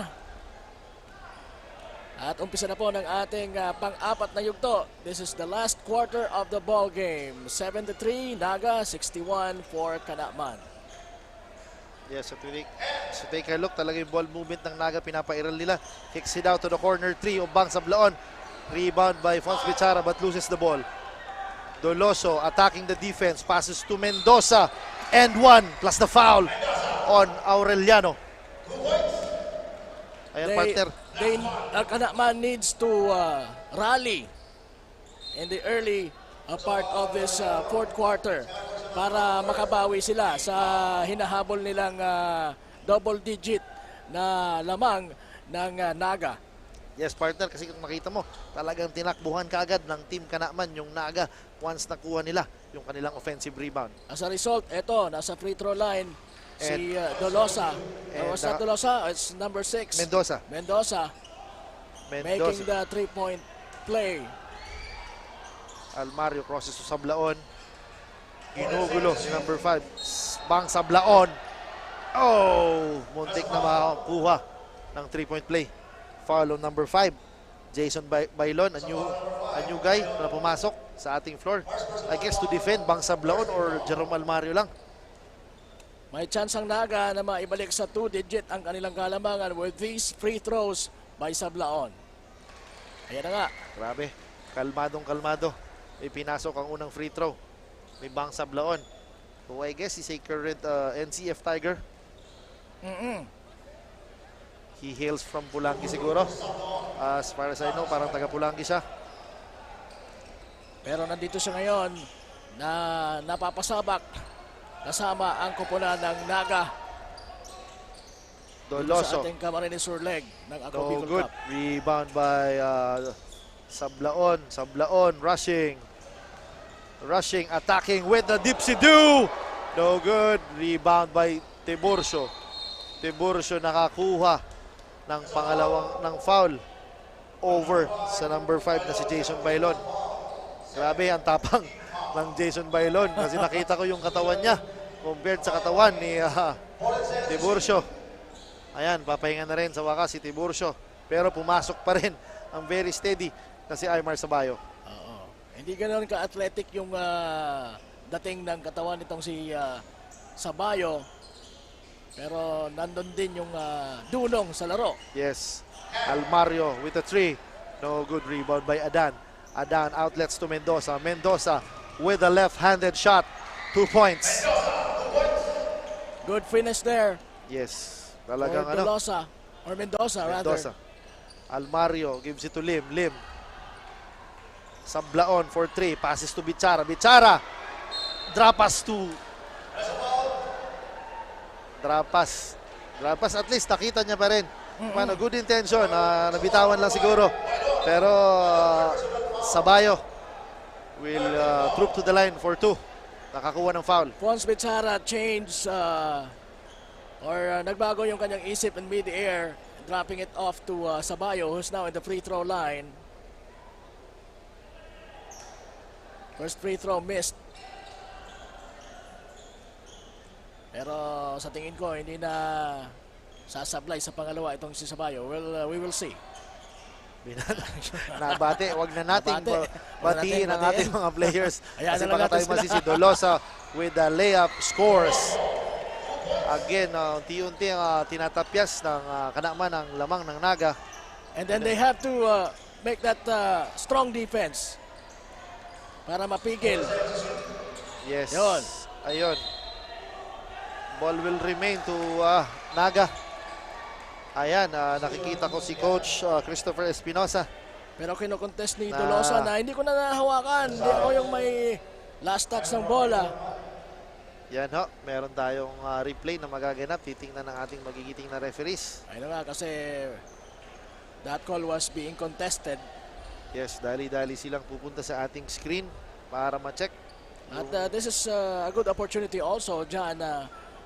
At umpisa na po ng ating pang-apat na yugto. This is the last quarter of the ball game. 7-3 Naga, 61 for Kanakman. Yes, so take a look, talaga yung ball movement ng Naga, pinapairal nila. Kicks it out to the corner 3 of Bang Sablaon. Rebound by Fons Bichara but loses the ball. Doloso attacking the defense, passes to Mendoza. And 1 plus the foul on Aureliano. Ayan, partner. Kanakman needs to rally in the early part of this fourth quarter para makabawi sila sa hinahabol nilang double digit na lamang ng Naga. Yes, partner, kasi kung makita mo, talagang tinakbuhan kaagad ng Team Kanakman yung Naga once nakuha nila yung kanilang offensive rebound. As a result, eto, nasa free throw line si Dolosa. Was that Dolosa? It's number 6. Mendoza. Making the 3-point play. Almario crosses to Sablaon. Ginugulo si number 5. Bang Sablaon. Oh! Muntik na makakuha ng 3-point play. Foul on number 5. Jason Bailon, a new guy na pumasok sa ating floor. I guess to defend Bang Sablaon or Jerome Almario lang. May chance ang Naga na maibalik sa 2-digit ang kanilang kalamangan with these free throws by Sablaon. Ayan na nga. Grabe. Kalmadong-kalmado. May pinasok ang unang free throw. May Bang Sablaon, who I guess is a current NCF Tiger. He hails from Pulangi siguro. As far as I know, parang taga Pulangi siya. Pero nandito siya ngayon na napapasabak kasama ang kupunan ng Naga. Doloso. Sa ating Camarines Sur leg ng Ako Bicol good. Cup. Rebound by Sablaon. Sablaon rushing. Attacking with the dipsy-do. No good. Rebound by Tiburcio. Tiburcio nakakuha ng pangalawang foul over sa number 5 na si Jason Bailon. Grabe ang tapang ng Jason Bailon kasi nakita ko yung katawan niya compared sa katawan ni Tiburcio. Ayan, papahinga na rin sa wakas si Tiburcio. Pero pumasok pa rin ang very steady na si Aymar Sabayo. Hindi ganoon ka-athletic yung dating ng katawan nitong si Sabayo. Pero nandun din yung dunong sa laro. Yes. Almario with a 3. No good. Rebound by Adan. Adan outlets to Mendoza. Mendoza with a left-handed shot. 2 points. Good finish there. Yes. Talagang Dolosa. Or Mendoza, rather. Almario gives it to Lim. Lim. Sablaon for 3. Passes to Bichara. Bichara. Drapas to. Drapas at least nakita niya pa rin. Good intention. Nabitawan lang siguro. Pero Sabayo will troop to the line for 2. Nakakuha ng foul. Fons Bichara change or nagbago yung kanyang isip in mid-air, dropping it off to Sabayo, who's now in the free throw line. First free throw missed. Pero sa tingin ko hindi na sasablay sa pangalawa itong si Sabayo. Well, we will see. Nabate, wag na nating batiin ang ating mga players. Ayan, kasi baka tayo masisi. Dolosa with the layup scores. Again, unti-unti ang tinatapyas ng Kanakman ang lamang ng Naga. And then they have to make that strong defense para mapigil. Yes. Yun. Ayun. Ball will remain to Naga. Ayan, nakikita ko si Coach Christopher Espinosa. Pero kinokontest ni Dolosa na hindi ko na nahawakan. Hindi ako yung may last touch ng bola. Yan ho, meron tayong replay na magaganap. Titingnan ng ating magigiting na referees. Ayun nga kasi that call was being contested. Yes, dali-dali silang pupunta sa ating screen para ma-check. At this is a good opportunity also, John,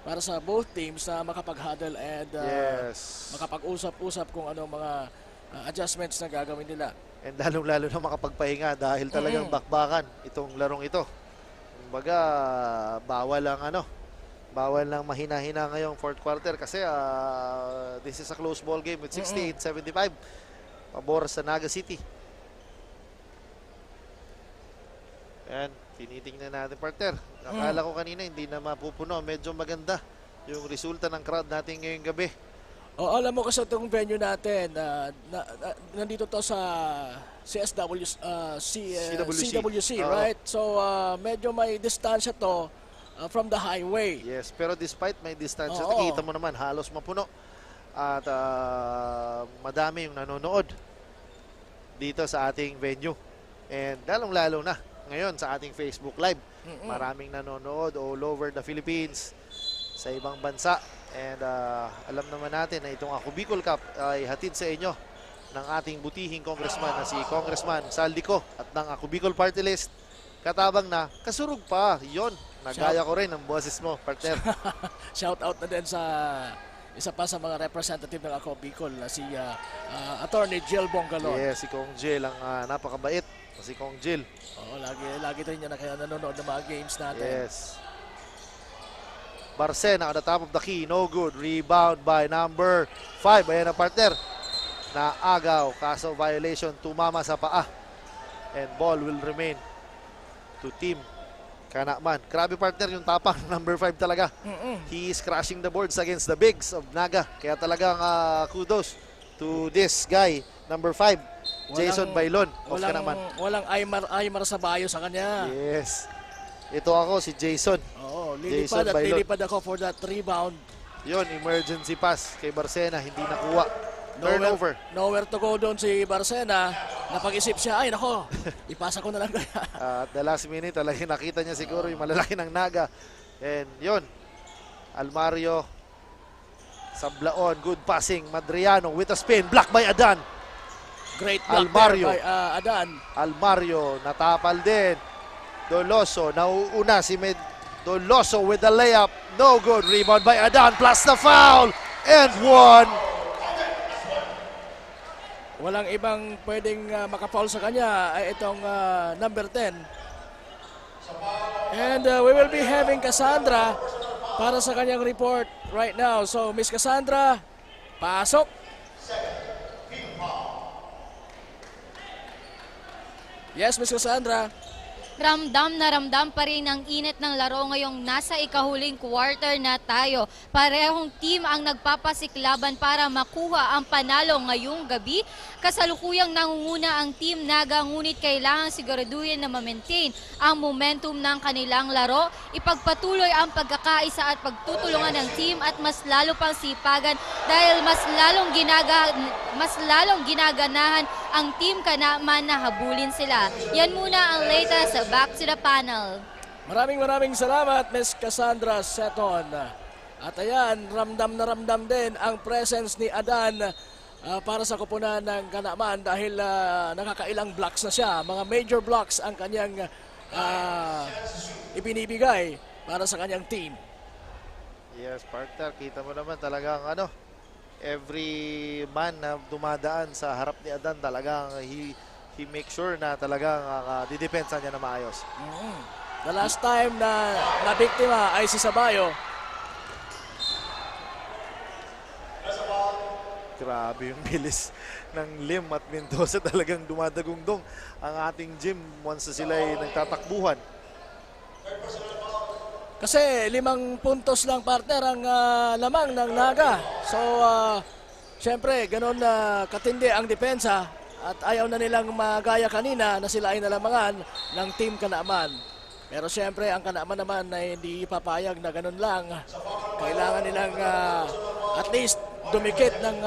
para sa both teams na makapag-huddle and makapag-usap-usap kung ano mga adjustments na gagawin nila. And lalong-lalo na makapagpahinga dahil talagang bakbakan itong larong ito. Kumbaga, bawal lang mahina-hina ngayong fourth quarter kasi this is a close ball game with 68-75 pabor sa Naga City. Yan, tinitingnan natin, partner. Akala ko kanina hindi na mapupuno. Medyo maganda yung resulta ng crowd natin ngayong gabi. Alam mo kasi itong venue natin, nandito to sa CWC, right? So, medyo may distansya to from the highway. Yes, pero despite may distansya, nakikita mo naman, halos mapuno. At madami yung nanonood dito sa ating venue. And lalong-lalo na ngayon sa ating Facebook Live. Maraming nanonood all over the Philippines, sa ibang bansa. And alam naman natin na itong Ako Bicol Cup ay hatid sa inyo ng ating butihing congressman na si Congressman Saldico at ng Ako Bicol Party List. Katabang na, kasurug pa. Yon, nagaya ko rin ang boses mo, partner. Shout out na din sa isa pa sa mga representative ng Ako Bicol na si Attorney Jill Bongalon. Yes, si Kong Jill ang napakabait. Si Kong Jill. Oo, lagi rin niya na kaya nanonood ng mga games natin. Yes. Barcena on the top of the key. No good. Rebound by number 5. Ayan ang partner. Naagaw. Kaso violation. Tumama sa paa. And ball will remain to team Kanaman. Grabe, partner, yung tapang number 5 talaga. He is crashing the boards against the bigs of Naga. Kaya talagang kudos to this guy, number 5. Jason Bailon. Walang Aymar Sabayo sa kanya. Yes. Ito ako, si Jason. Oo, lilipad ako for that rebound. Yun, emergency pass kay Barcena, hindi nakuha. Turnover. Nowhere to go doon si Barcena. Napag-isip siya, ay nako, ipasa ko na lang kaya. At the last minute, talagang nakita niya siguro yung malalaki ng Naga. And yun, Almario Sablaon, good passing. Madriano with a spin, blocked by Adan. Great block Almario by Adan. Almario, natapal din. Doloso, nauuna si Doloso with the layup. No good. Rebound by Adan plus the foul. And one. Walang ibang pwedeng makafoul sa kanya ay itong number 10. And we will be having Cassandra para sa kanyang report right now. So, Miss Cassandra, pasok. Yes, Miss Cassandra. Ramdam na ramdam pa rin ang init ng laro ngayong nasa ikahuling quarter na tayo. Parehong team ang nagpapasiklaban para makuha ang panalo ngayong gabi. Kasalukuyang nangunguna ang Team Naga, ngunit kailangan siguraduhin na ma-maintain ang momentum ng kanilang laro. Ipagpatuloy ang pagkakaisa at pagtutulungan ng team at mas lalo pang sipagan dahil mas lalong ginaganahan ang Team Kanaman na habulin sila. Yan muna ang latest sa Back to the Panel. Maraming salamat, Miss Cassandra Seton. At ayan, ramdam na ramdam din ang presence ni Adan para sa koponan ng Kanaman dahil nakakailang blocks na siya. Mga major blocks ang kanyang ibinibigay para sa kanyang team. Yes, partner, kita mo naman talagang every man na dumadaan sa harap ni Adan talagang he make sure na talagang didepensa niya na maayos. The last time na biktima ay si Sabayo. Grabe yung bilis ng Lim at Mendoza, talagang dumadagungdong ang ating gym once sila ay nagtatakbuhan. Kasi 5 puntos lang, partner, ang lamang ng Naga. So, syempre, ganun katindi ang depensa at ayaw na nilang magaya kanina na sila ay nalamangan ng Team Kanaman. Pero syempre, ang Kanaman naman ay hindi papayag na ganun lang. Kailangan nilang at least dumikit ng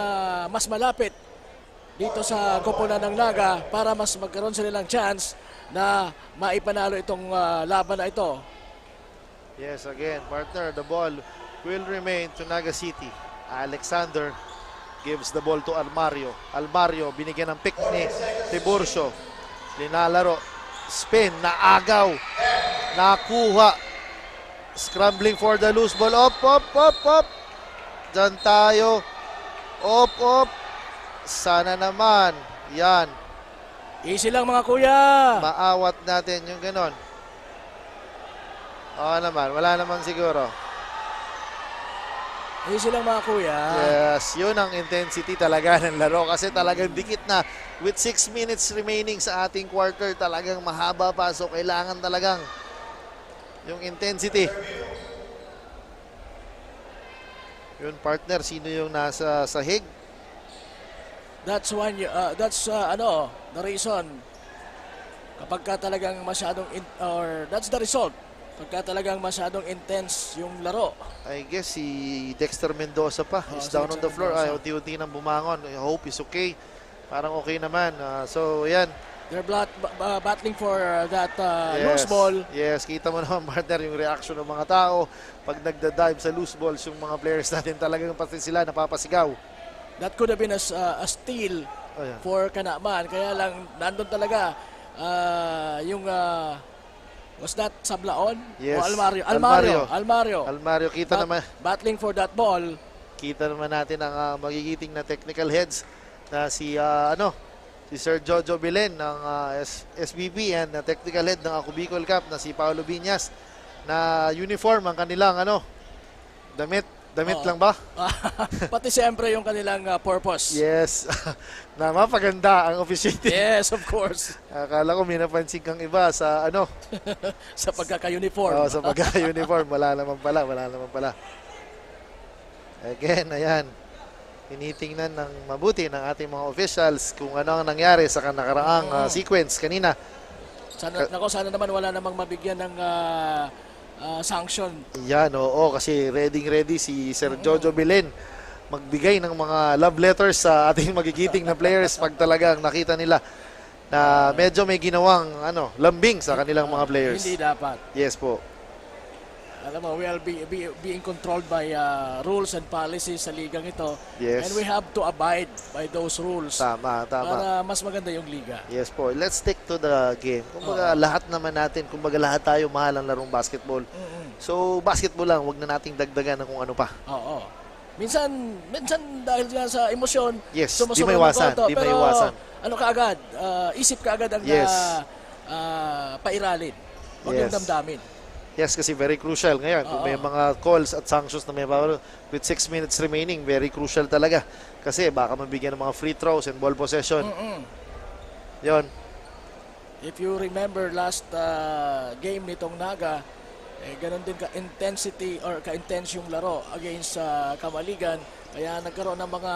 mas malapit dito sa koponan ng Naga para mas magkaroon sila ng chance na maipanalo itong laban na ito. Yes, again, partner, the ball will remain to Naga City. Alexander gives the ball to Almario. Almario, binigyan ng pick ni Tiburcio. Linalaro, spin, naagaw, nakuha Scrambling for the loose ball. Op. Diyan tayo. Op. Sana naman. Yan. Easy lang mga kuya. Maawat natin yung ganon. Oo naman. Wala naman siguro. Easy lang mga kuya. Yes, yun ang intensity talaga ng laro kasi talagang dikit na with 6 minutes remaining sa ating quarter, talagang mahaba pa, so kailangan talagang yung intensity. Yun partner, sino yung nasa sahig? That's the reason. Kapag ka talagang masyadong that's the result. Pagka talagang masyadong intense yung laro. I guess si Dexter Mendoza pa is si down on the Dexter floor. Mendoza. Ay, unti-unti nang bumangon. I hope is okay. Parang okay naman. So, yan. They're battling for that loose ball. Yes, kita mo naman partner yung reaction ng mga tao. Pag nagda-dive sa loose balls, yung mga players natin talagang pati sila napapasigaw. That could have been a steal for Kanaman. Kaya lang, nandun talaga yung... was that Sablaon? Yes. O Almario? Almario. Kita naman. Battling for that ball. Kita naman natin ang magigiting na technical heads na si Sir Jojo Belen ng SBB and technical head ng Ako Bicol Cup na si Paolo Viñas na uniform ang kanilang damit lang ba? Pati siyempre yung kanilang purpose. Yes. Na mapaganda ang officiating. Yes, of course. Akala ko may napansin kang iba sa sa pagkaka-uniform. Sa pagkaka-uniform. Wala naman pala. Again, ayan. Tinitingnan ng mabuti ng ating mga officials kung ano ang nangyari sa nakaraang sequence kanina. Sana naman wala namang mabigyan ng sanction. Yan, oo, kasi ready si Sir Jojo Belen magbigay ng mga love letters sa ating magigiting na players pag talagang nakita nila na medyo may ginawang lambing sa kanilang mga players. Hindi dapat. Yes po. Alam mo, we are being controlled by rules and policies sa ligang ito. Yes. And we have to abide by those rules. Tama. Para mas maganda yung liga. Yes po. Let's stick to the game. Kumbaga lahat naman natin, lahat tayo mahal ang larong basketball. So, basketball lang, wag na nating dagdagan ng kung ano pa. Oo. Minsan dahil sa emosyon, yes, di may iwasan. Ano kaagad, isip kaagad ang pairalin. Huwag yung damdamin. Yes, kasi very crucial ngayon. Kung may mga calls at sanctions na may with 6 minutes remaining, very crucial talaga. Kasi baka mabigyan ng mga free throws and ball possession. Yon. If you remember last game nitong Naga, ganun din ka-intensity or ka-intense yung laro against Kamaligan. Kaya nagkaroon ng mga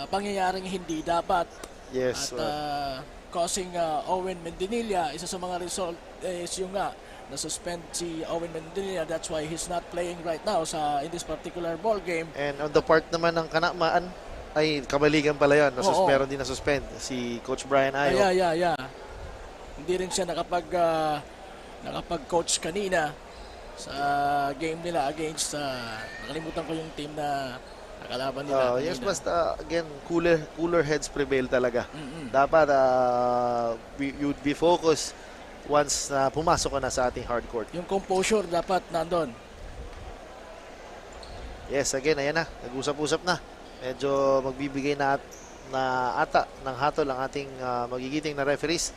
pangyayaring hindi dapat. Yes. At causing Owen Mendinilla, isa sa mga result is yung na-suspend si Owen Mendinilla. That's why he's not playing right now in this particular ball game. And on the part naman ng Kanamaan, ay Kamaligan pala yun. Meron din na-suspend si Coach Brian Ayo. Yeah. Hindi rin siya nakapag-coach kanina sa game nila against nakalimutan ko yung team na nakalaban nila. Yes, basta again, cooler heads prevail talaga. Dapat you'd be focused once na pumasok ka na sa ating hard court. Yung composure dapat nandun. Yes, again, ayan na. Nag-usap-usap na. Medyo magbibigay na ata ng hatol ang ating magigiting na referees.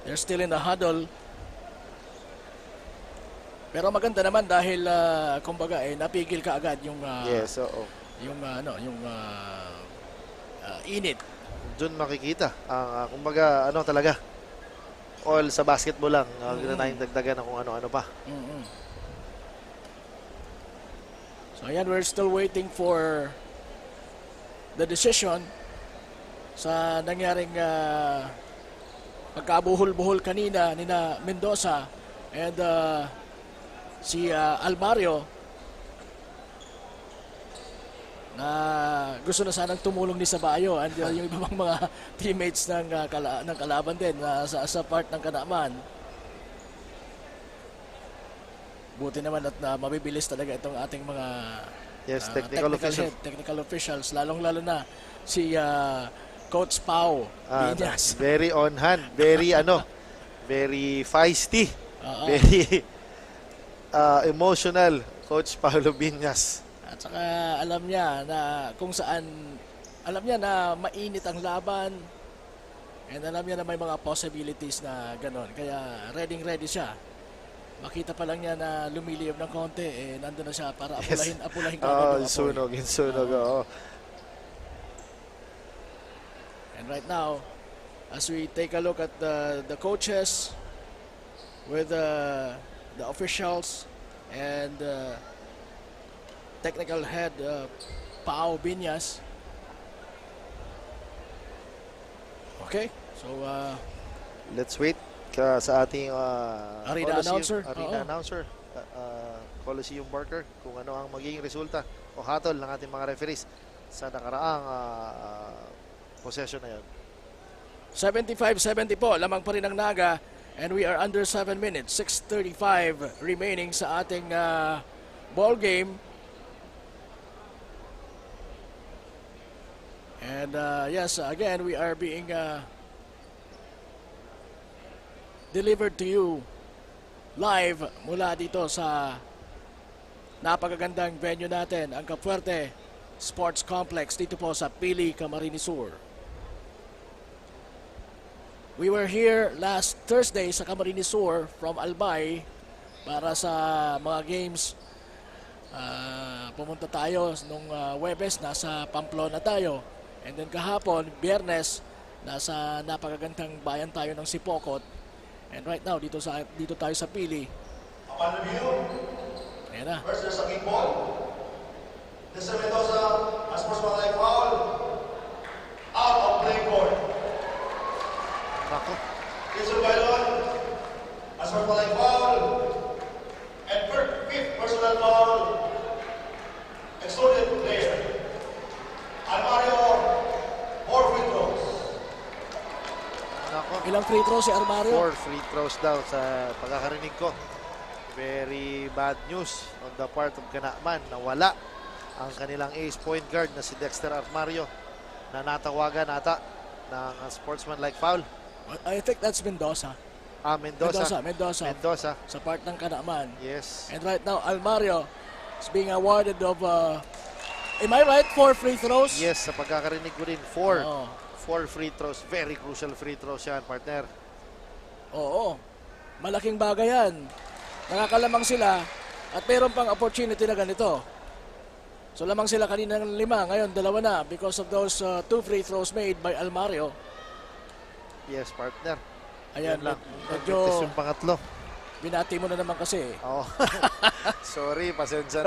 They're still in the huddle. Pero maganda naman dahil kumbaga napigil ka agad yung yes, oo. Yung init. Doon makikita kumbaga talaga all sa basketball lang na tayong dagdagan ng kung ano-ano pa. So ayan, we're still waiting for the decision sa nangyaring pagkabuhol-buhol kanina nina Mendoza and si Almario na gusto na sanang tumulong ni Sabayo and yung ibang mga teammates ng kalaban din sa part ng Kanaman. Buti naman at mabibilis talaga itong ating mga technical officials, lalong-lalo na si Coach Pau Viñas. Very on hand, very very feisty Very emotional, Coach Paulo Biñas. At saka alam niya na kung saan, alam niya na mainit ang laban, and alam niya na may mga possibilities na gano'n. Kaya ready siya. Makita pa lang niya na lumiliyab ng konti, nandun na siya para apulahin kagad yung sunog. And right now, as we take a look at the coaches with the officials and technical head Pao Biñas. Okay, so let's wait sa ating arena announcer, Coliseum Barker, kung ano ang magiging resulta o hatol ng ating mga referees sa nakaraang possession na yun. 75-70 po, lamang pa rin ang Naga, and we are under 7 minutes, 6:35 remaining sa ating ball game. And yes, again, we are being delivered to you live mula dito sa napakagandang venue natin, ang Capuerte Sports Complex dito po sa Pili, Camarines Sur. We were here last Thursday sa Camarines Sur from Albay para sa mga games. Pumunta tayo nung Webes, nasa Pamplona tayo. And then kahapon, Biyernes, nasa napakagandang bayan tayo ng Sipokot. And right now, dito tayo sa Pili. Upon review, ayan na. first there's a kick ball. This is Mendoza, a sportsmanlike foul. Out of play court. Nako. Jason Bailon, a sportsmanlike foul. And fifth personal foul. Excluded player. Almario, 4 free throws. Nako. Ilang free throws si Armario? 4 free throws daw sa pagkakarinig ko. Very bad news on the part of Kanakman na wala ang kanilang ace point guard na si Dexter Armario na natawagan ata ng sportsmanlike foul. I think that's Mendoza. Mendoza. Sa part ng Kanakman. Yes. And right now, Almario is being awarded of, am I right, 4 free throws? Yes, sa pagkakarinig ko rin, 4 free throws. Very crucial free throws yan, partner. Oo. Malaking bagay yan. Nakakalamang sila at mayroon pang opportunity na ganito. So lamang sila kanina ng 5, ngayon 2 na because of those 2 free throws made by Almario. Yes, partner. Ayan, lang. medyo yung pangatlo. binati mo na naman kasi. Oh. Sorry, pasensya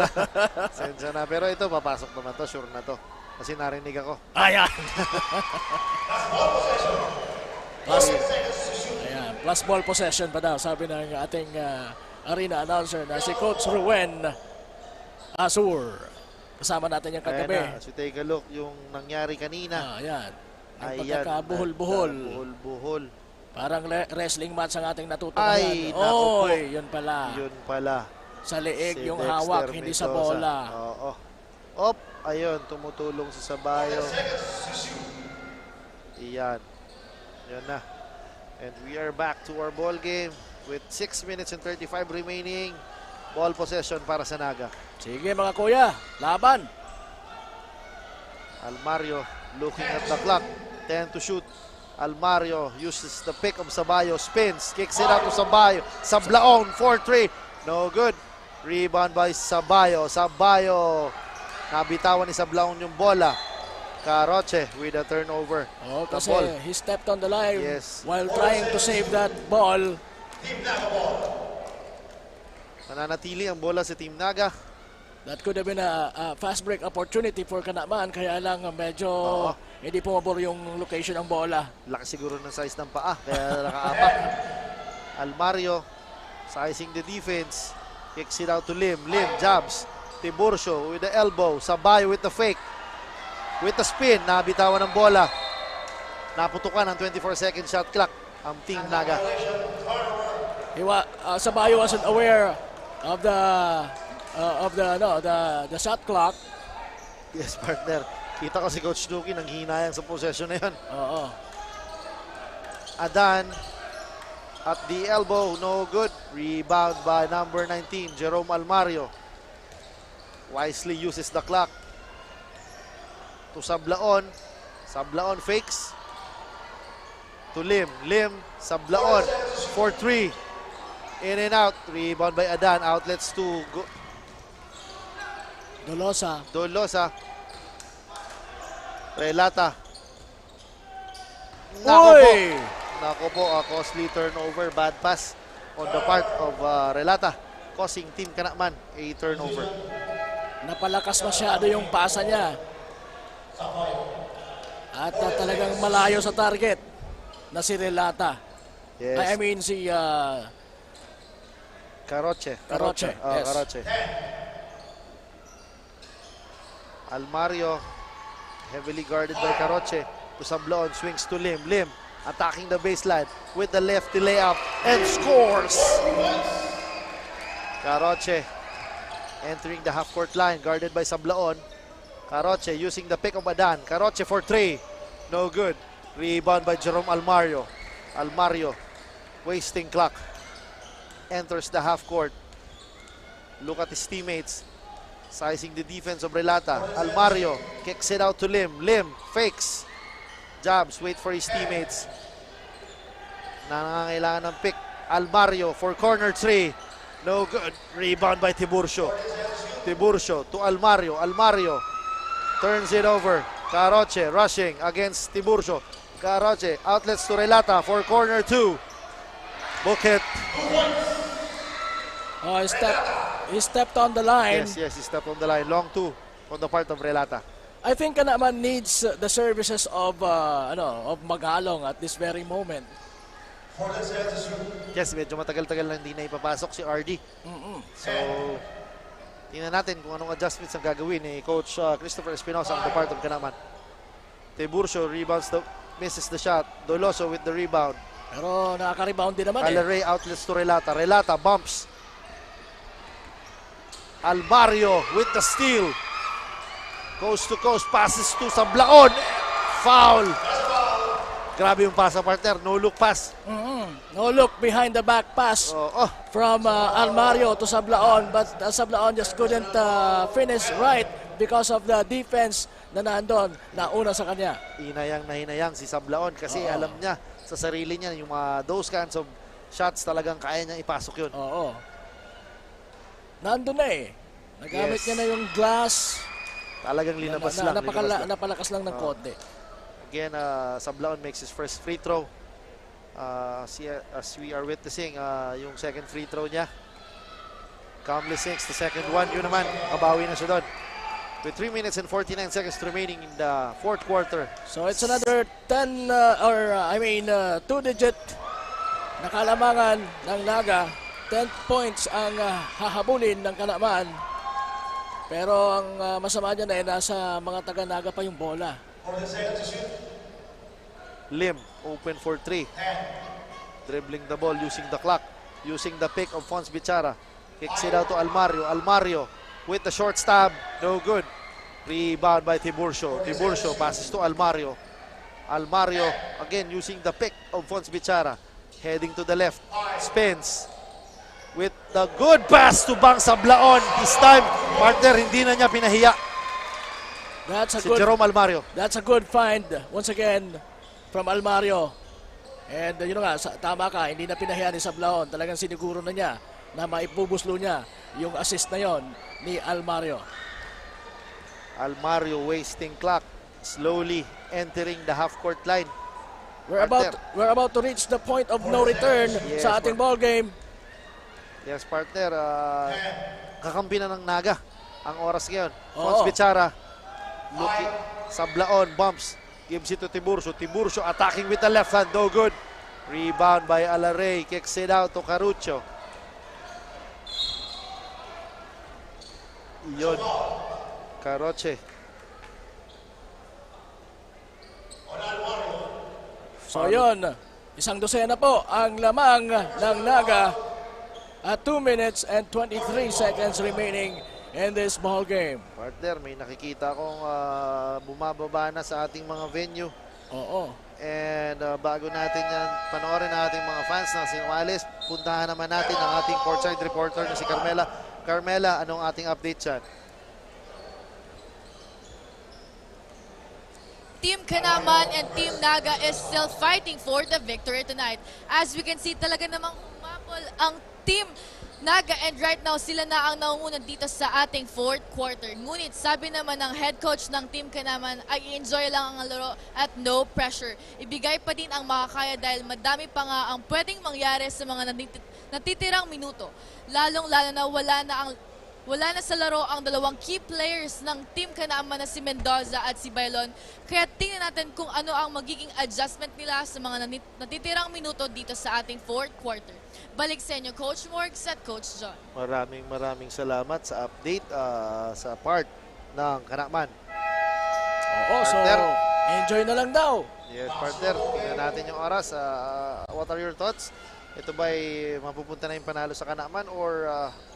na. Pero ito, papasok naman to, sure na to. Kasi narinig ako. Ayan. Plus ball possession pa daw, sabi ng ating arena announcer na si Coach Ruben Asur. Kasama natin yung kagabi. Ayan na, so take a look yung nangyari kanina. Ayan. Ang pagkakabuhol-buhol. Buhol-buhol. Parang wrestling match ang ating natutunan. Ay, naku po. Yun pala. Sa leeg Si yung Dexter hawak, hindi sa Mendoza. bola. Oo. Ayun, tumutulong sa Sabayo. Iyan. Yan na. And we are back to our ball game with 6 minutes and 35 remaining. Ball possession para sa Naga. Sige mga kuya, laban. Almario looking at the clock. 10 to shoot. Almario uses the pick of Sabayo. Spins. Kicks it out to Sabayo. Sablaon. 4-3. No good. Rebound by Sabayo. Sabayo. Nabitawan ni Sablaon yung bola. Caroche with a turnover. Kasi he stepped on the line while trying to save that ball. Mananatili ang bola sa Team Naga. That could have been a fast break opportunity for Kanakman, kaya lang medyo hindi pumabor yung location ng bola. Laki siguro ng size ng paa, kaya nakaapak. Almario sizing the defense. Kicks it out to Lim. Lim jabs. Tiburcio with the elbow. Sabayo with the fake. With the spin, nabitawan ng bola. Naputukan ang 24-second shot clock ang Team Naga. Sabayo wasn't aware of the shot clock. Yes, partner. Kita ko si Coach Nuki nang hinayang sa possession na yan. Oo. Adan at the elbow, no good. Rebound by number 19, Jerome Almario. Wisely uses the clock. To Sablaon. Sablaon fakes. To Lim. Lim, Sablaon. 4-3. In and out. Rebound by Adan. Outlets to Dolosa. Dolosa. Relata. Nako po. Nako po, a costly turnover. Bad pass on the part of Relata. Causing Team Kanakman a turnover. Napalakas masyado yung pasa niya. At talagang malayo sa target na si Relata. Yes. I mean si Caroche. Caroche. Yes. Caroche. Almario, heavily guarded by Caroche. To Sablaon, swings to Lim. Lim attacking the baseline with the lefty layup and scores! Caroche entering the half-court line, guarded by Sablaon. Caroche using the pick of Adan. Caroche for 3. No good. Rebound by Jerome Almario. Almario wasting clock. Enters the half-court. Look at his teammates. Sizing the defense of Relata. Almario kicks it out to Lim. Lim fakes. Jabs, wait for his teammates. Nangangailangan ng pick. Almario for corner 3. No good. Rebound by Tiburcio. Tiburcio to Almario. Almario turns it over. Caroche rushing against Tiburcio. Caroche outlets to Relata for corner 2. Buket. Oh, he stepped on the line. Yes, he stepped on the line. Long 2 on the part of Relata. I think Kanakman needs the services of Magalong at this very moment. Yes, medyo matagal-tagal lang hindi na ipapasok si RD. So, tingnan natin kung anong adjustments ang gagawin ni Coach Christopher Espinosa on the part of Kanakman. Tiburcio rebounds, misses the shot. Doloso with the rebound. Pero nakaka-rebound din naman Alaray outlets to Relata. Relata bumps. Almario with the steal. Coast to coast, passes to Sablaon. Foul. Grabe yung pass sa partner. No look pass. No look behind the back pass from Almario to Sablaon. But Sablaon just couldn't finish right because of the defense na nandun, nauna sa kanya. Hinayang na hinayang si Sablaon kasi alam niya sa sarili niya yung those kinds of shots talagang kaya niya ipasok yun. Oo. Nandun na eh. Nagamit niya na yung glass. Talagang linabas lang. Napalakas lang ng konti. Again, Sablaon makes his first free throw. As we are witnessing, yung second free throw niya. Calmly sinks the second one. Yun naman, kabawi na siya doon. With 3 minutes and 49 seconds remaining in the fourth quarter. So it's another 2-digit na kalamangan ng Naga. 10 points ang hahabulin ng Kanakman. Pero ang masama dyan ay nasa mga taga-Naga pa yung bola. Lim, open for 3. Dribbling the ball, using the clock. Using the pick of Fons Bichara. Kicks it out to Almario. Almario with the short stab. No good. Rebound by Tiburcio. Tiburcio passes to Almario. Almario again using the pick of Fons Bichara. Heading to the left. Spins. With the good pass to Bang Sablaon. This time, partner, hindi na niya pinahiya. Si Jerome Almario. That's a good find once again from Almario. And yun nga, tama ka, hindi na pinahiya ni Sablaon. Talagang siniguro na niya na maipubuslo niya yung assist na yon ni Almario. Almario wasting clock. Slowly entering the half-court line. We're about to reach the point of no return sa ating ball game. Yes, partner. Kakampi na ng Naga ang oras ngayon. Fons Bichara. Looking. Sablaon bumps. Gives it to Tiburcio. Tiburcio attacking with the left hand. No good. Rebound by Alaray. Kicks it out to Carucho. Yun. Caroche. So yun. Isang dosena po ang lamang ng Naga. At 2 minutes and 23 seconds remaining in this ball game. Partner, may nakikita akong bumababa na sa ating mga venue. Oo. And bago natin yan panoorin ng ating mga fans na sinwalis, puntahan naman natin ang ating courtside reporter na si Carmela. Carmela, anong ating update dyan? Team Kanaman and Team Naga is still fighting for the victory tonight. As we can see, talaga namang humapol ang Team Naga and right now sila na ang naunguna dito sa ating fourth quarter. Ngunit sabi naman ng head coach ng Team Kanaman ay enjoy lang ang laro at no pressure. Ibigay pa din ang makakaya dahil madami pa nga ang pwedeng mangyari sa mga natitirang minuto. Lalong-lalo na wala na sa laro ang dalawang key players ng Team Kanaman na si Mendoza at si Bailon. Kaya tingnan natin kung ano ang magiging adjustment nila sa mga natitirang minuto dito sa ating fourth quarter. Balik sa inyo, Coach Morgs at Coach John. Maraming salamat sa update sa part ng Kanaman. Oo, so enjoy na lang daw. Yes, partner. Tingnan natin yung oras. What are your thoughts? Ito ba'y mapupunta na yung panalo sa Kanaman or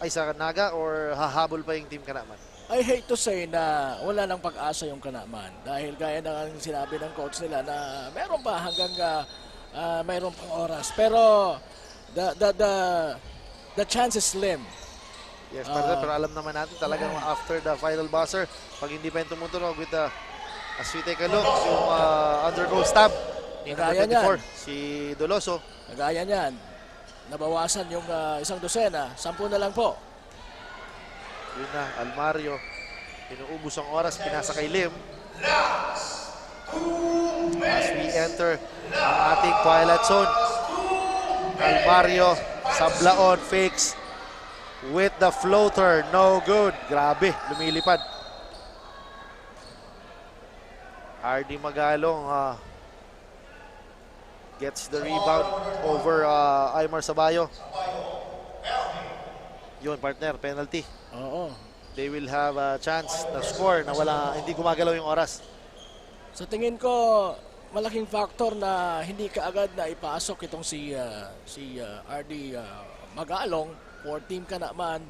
ay sa Naga or hahabol pa yung Team Kanaman? I hate to say na wala nang pag-asa yung Kanaman dahil gaya ng sinabi ng coach nila na meron pa hanggang mayroon pang oras. Pero the chance is slim. Yes, partner, pero alam naman natin talagang after the final buzzer, pag hindi pa yung tumutunog with the as we take a look, yung undergo stab ni number 24, si Doloso. Nagaya niyan, nabawasan yung isang dosena, 10 na lang po. Yun na, Almario, inuubos ang oras, pinasa kay Lim. As we enter ang ating twilight zone, Almario, Sablaon, fakes with the floater, no good. Grabe, lumilipad. Hardy Magalong gets the rebound over Aymar Sabayo. Yun, partner, penalty. Oo. They will have a chance na score na hindi gumagalaw yung oras. Sa tingin ko, malaking factor na hindi kaagad na ipasok itong si RD Magalong for Team Kanaman.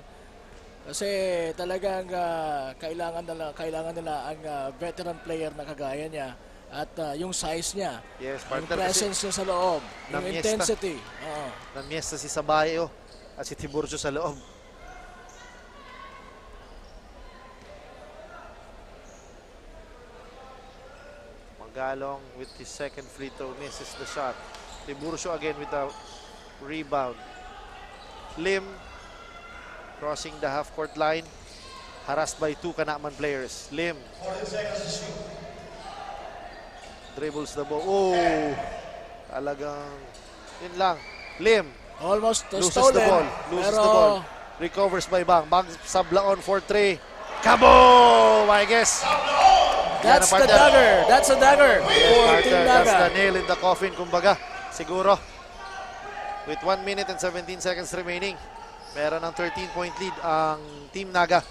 Kasi talagang kailangan nila ang veteran player na kagaya niya. At yung size niya, yes, yung presence niya sa loob, yung intensity. Namiesta si Sabayo at si Tiburcio sa loob. Magalong with his second free throw, misses the shot. Tiburcio again with the rebound. Lim crossing the half-court line, harassed by 2 Kanaman players. Lim dribbles the ball. Oh, talagang yun lang. Lim almost loses stolen, the ball. Loses the ball. Recovers by Bang. Bang Sablaon for 3. Kaboom! I guess. That's the dagger. That's a dagger for Team Naga. That's the nail in the coffin, kumbaga. Siguro. With 1 minute and 17 seconds remaining, meron ng 13-point lead ang Team Naga.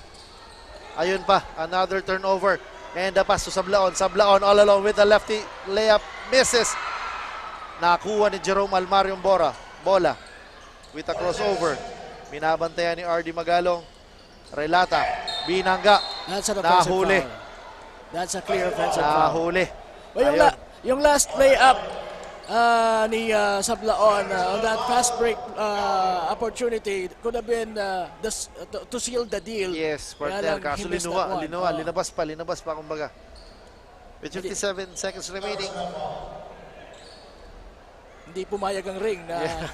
Ayun pa, another turnover. And the pass to Sablaon. Sablaon all alone with the lefty layup. Misses. Nakuha ni Jerome Almario bola with a crossover. Binabantayan ni RD Magalong. Relata. Binangga. That's an offensive nahuli. foul. That's a clear offensive foul. Nahuli. Well, yung last layup ni Sablaon on that fast break opportunity could have been to seal the deal. Yes, partner. Kaso linabas pa kumbaga. With 57 seconds remaining. Hindi pumayag ang ring na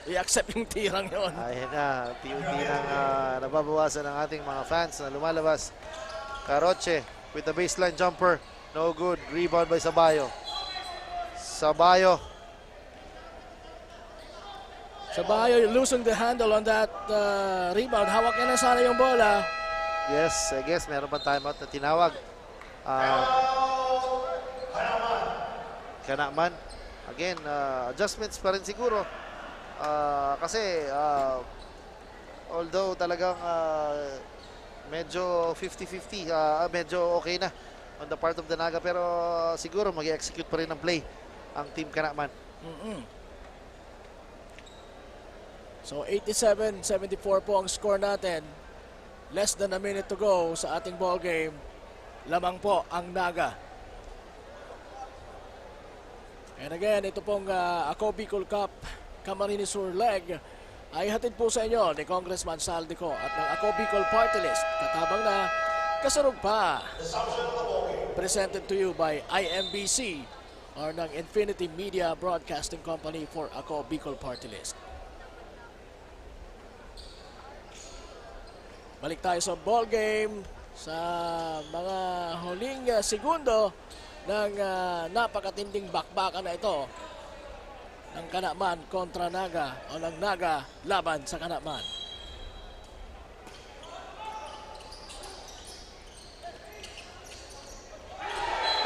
i-accept yung tirang yon. Ayun na, unti-unti nang nababawasan ng ating mga fans na lumalabas. Caroche with the baseline jumper. No good. Rebound by Sabayo. Sabayo losing the handle on that rebound. Hawak niya na sana yung bola. Yes, I guess meron pa timeout na tinawag. Kanaman. Again, adjustments pa rin siguro. Kasi although talagang medyo 50-50, medyo okay na on the part of the Naga, pero siguro mag-execute pa rin ng play ang Team Kanaman. So 87-74 po ang score natin. Less than a minute to go sa ating ball game. Lamang po ang Naga. And again, ito pong Ako Bicol Cup Camarines Sur leg ay hatid po sa inyo ni Congressman Saldico at ng Ako Bicol Party List. Katabang na kasurog pa. Presented to you by IMBC or ng Infinity Media Broadcasting Company for Ako Bicol Party List. Balik tayo sa ball game sa mga huling segundo ng napakatinding bakbakan na ito ng Kanaman kontra Naga o ng Naga laban sa Kanaman.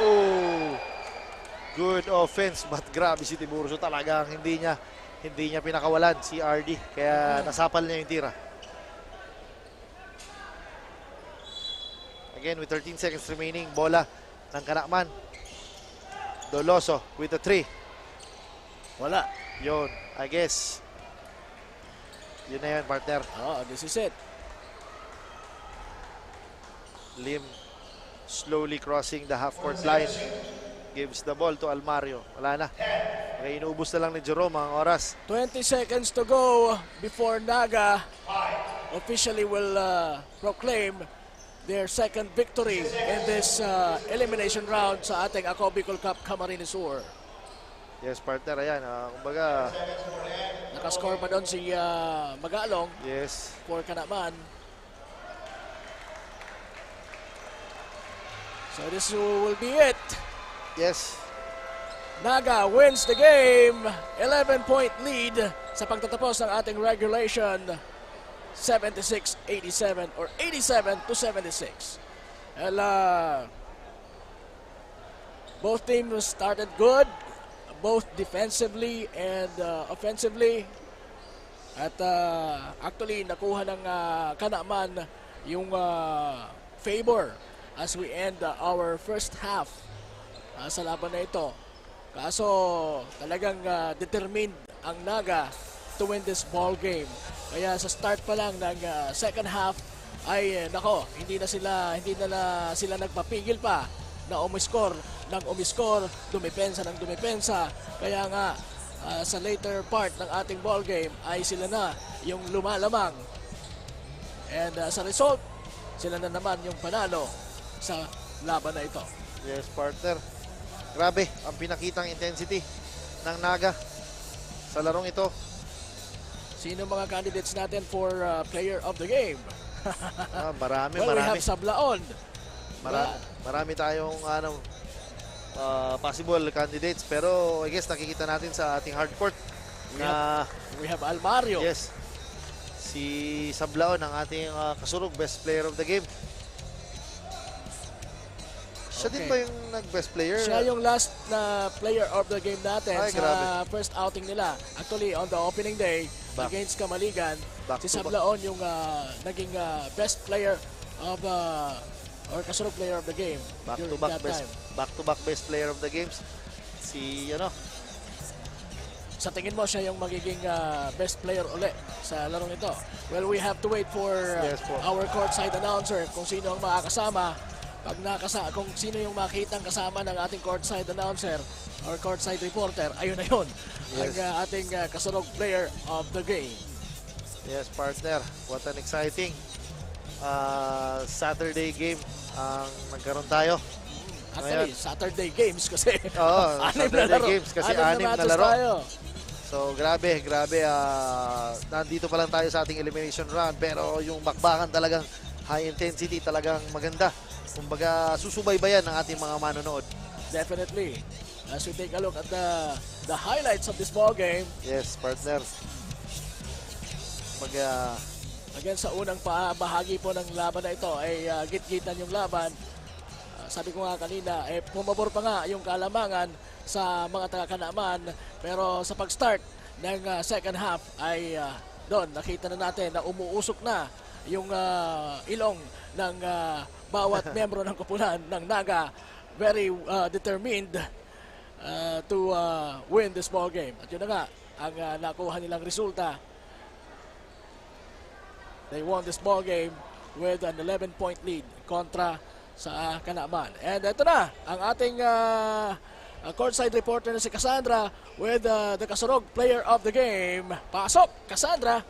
Oh, good offense, but grabe si Tiburcio, talagang hindi niya pinakawalan si RD, kaya nasapal niya yung tira. Again, with 13 seconds remaining, bola ng Kanaman. Doloso with the 3. Wala. Yun, I guess. Yun na yun, partner. Oh, this is it. Lim slowly crossing the half-court line. Gives the ball to Almario. Wala na. Okay, inuubos na lang ni Jerome ang oras. 20 seconds to go before Naga officially will proclaim their second victory in this elimination round sa ating Ako Bicol Cup Camarines Sur. Yes, partner, ayan. Kumbaga, nakascore pa doon si Magalong. Yes. For Kanaman. So this will be it. Yes. Naga wins the game. 11-point lead sa pagtatapos ng ating regulation. 76-87 or 87-76. And both teams started good, both defensively and offensively. At actually nakuha ng Kanaman yung favor as we end our first half sa laban na ito. Kaso talagang determined ang Naga to win this ball game. Kaya sa start pa lang ng second half ay nako, hindi na sila nagpapigil pa na umiskor dumepensa ng dumepensa. Kaya nga sa later part ng ating ball game ay sila na yung lumalamang. And sa result, sila na naman yung panalo sa laban na ito. Yes, partner. Grabe ang pinakitang intensity ng Naga sa larong ito. Sino mga candidates natin for player of the game? Marami. We have Sablaon. Marami tayong possible candidates, pero I guess nakikita natin sa ating hardcourt na we have Almario. Yes. Si Sablaon ang ating kasurog, best player of the game. Siya din ba yung nag-best player? Siya yung last na player of the game natin ay, sa grabe. first outing nila. Actually, on the opening day against Kamaligan, si Sablaon yung naging best player of or kasurog player of the game. Back-to-back best player of the games. Si sa tingin mo siya yung magiging best player ulit sa larong ito? Well, we have to wait for our courtside announcer kung sino ang makakasama. Kung sino yung makitang kasama ng ating courtside announcer or courtside reporter, ayun na yun. Yes. Ang ating kasurog player of the game. Yes, partner. What an exciting Saturday game ang nagkaroon tayo. Actually, Saturday games kasi. Oo, Saturday games kasi 6 na laro. Tayo. So, grabe. Nandito pa lang tayo sa ating elimination round, pero yung bakbakan talagang high intensity, talagang maganda. Kumbaga, susubaybayan ng ating mga manonood. Definitely. As we take a look at the highlights of this ball game. Yes, partner. Again, sa unang bahagi po ng laban na ito ay git-gitan yung laban. Sabi ko nga kanina, pumabor pa nga yung Kalamangan sa mga taga-Kanaman. Pero sa pag-start ng second half ay doon nakita na natin na umuusok na yung ilong ng bawat membro ng kupunan ng Naga. Very determined to win this ball game. At yun na nga ang nakuha nilang resulta. They won this ball game with an 11-point lead kontra sa Kanaman. And ito na ang ating courtside reporter na si Cassandra with the Kasurog player of the game. Pasok, Cassandra.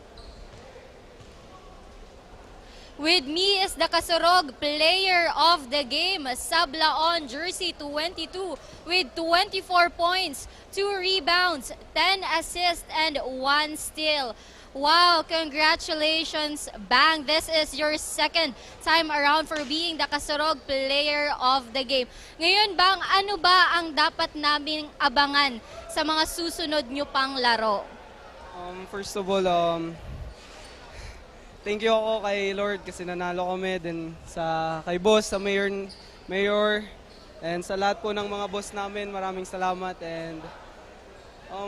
With me is the Kasurog player of the game, Sablaon, jersey 22 with 24 points, 2 rebounds, 10 assists, and 1 steal. Wow, congratulations, Bang. This is your second time around for being the Kasurog player of the game. Ngayon, Bang, ano ba ang dapat naming abangan sa mga susunod nyo pang laro? First of all, thank you ako kay Lord kasi nanalo kami din kay boss, sa mayor, and sa lahat po ng mga boss namin, maraming salamat. And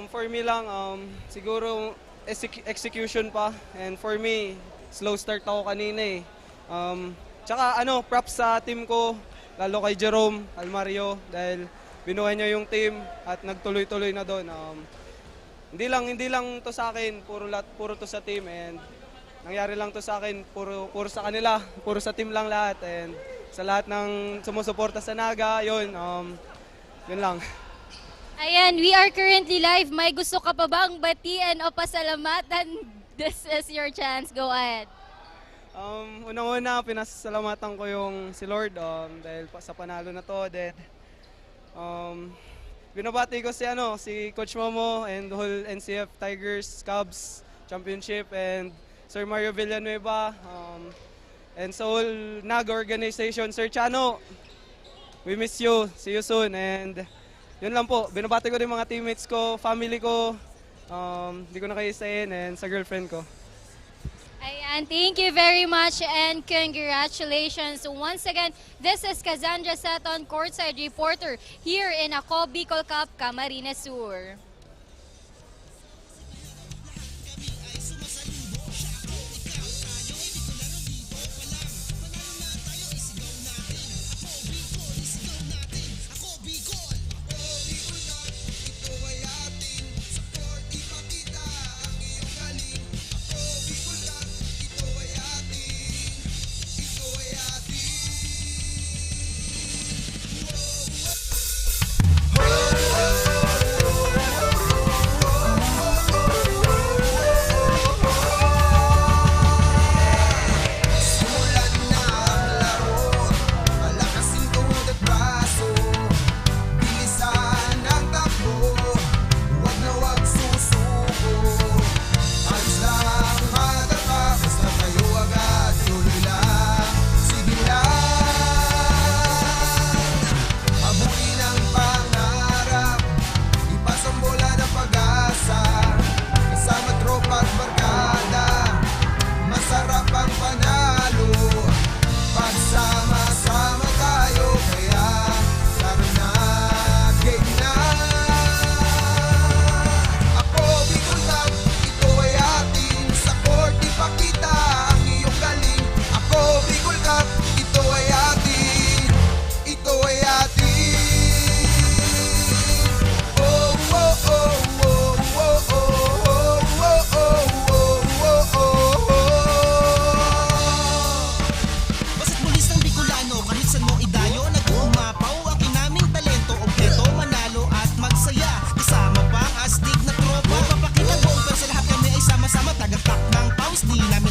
for me lang, siguro execution pa. And for me, slow start ako kanina eh. Tsaka props sa team ko, lalo kay Jerome, Almario, dahil binuhay niya yung team at nagtuloy-tuloy na doon. Hindi lang to sa akin, puro to sa team, and nangyari lang to sa akin, puro sa kanila, puro sa team lang lahat, and sa lahat ng sumusuporta sa Naga, yun lang. Ayan, we are currently live. May gusto ka pa bang batiin o pasalamatan? This is your chance. Go ahead. Unang-una, pinasalamatan ko yung si Lord dahil sa panalo na to. Then, binabati ko si Coach Momo and the whole NCF Tigers, Cubs Championship, and Sir Mario Villanueva, and sa whole NAG organization. Sir Chano, we miss you. See you soon. And yun lang po. Binabati ko rin mga teammates ko, family ko, hindi ko na kayo isayin, and sa girlfriend ko. Ayan, thank you very much and congratulations. Once again, this is Cassandra Seton, courtside reporter here in Ako Bicol Cup, Camarines Sur. Sama-sama tagaktak ng paus, di namin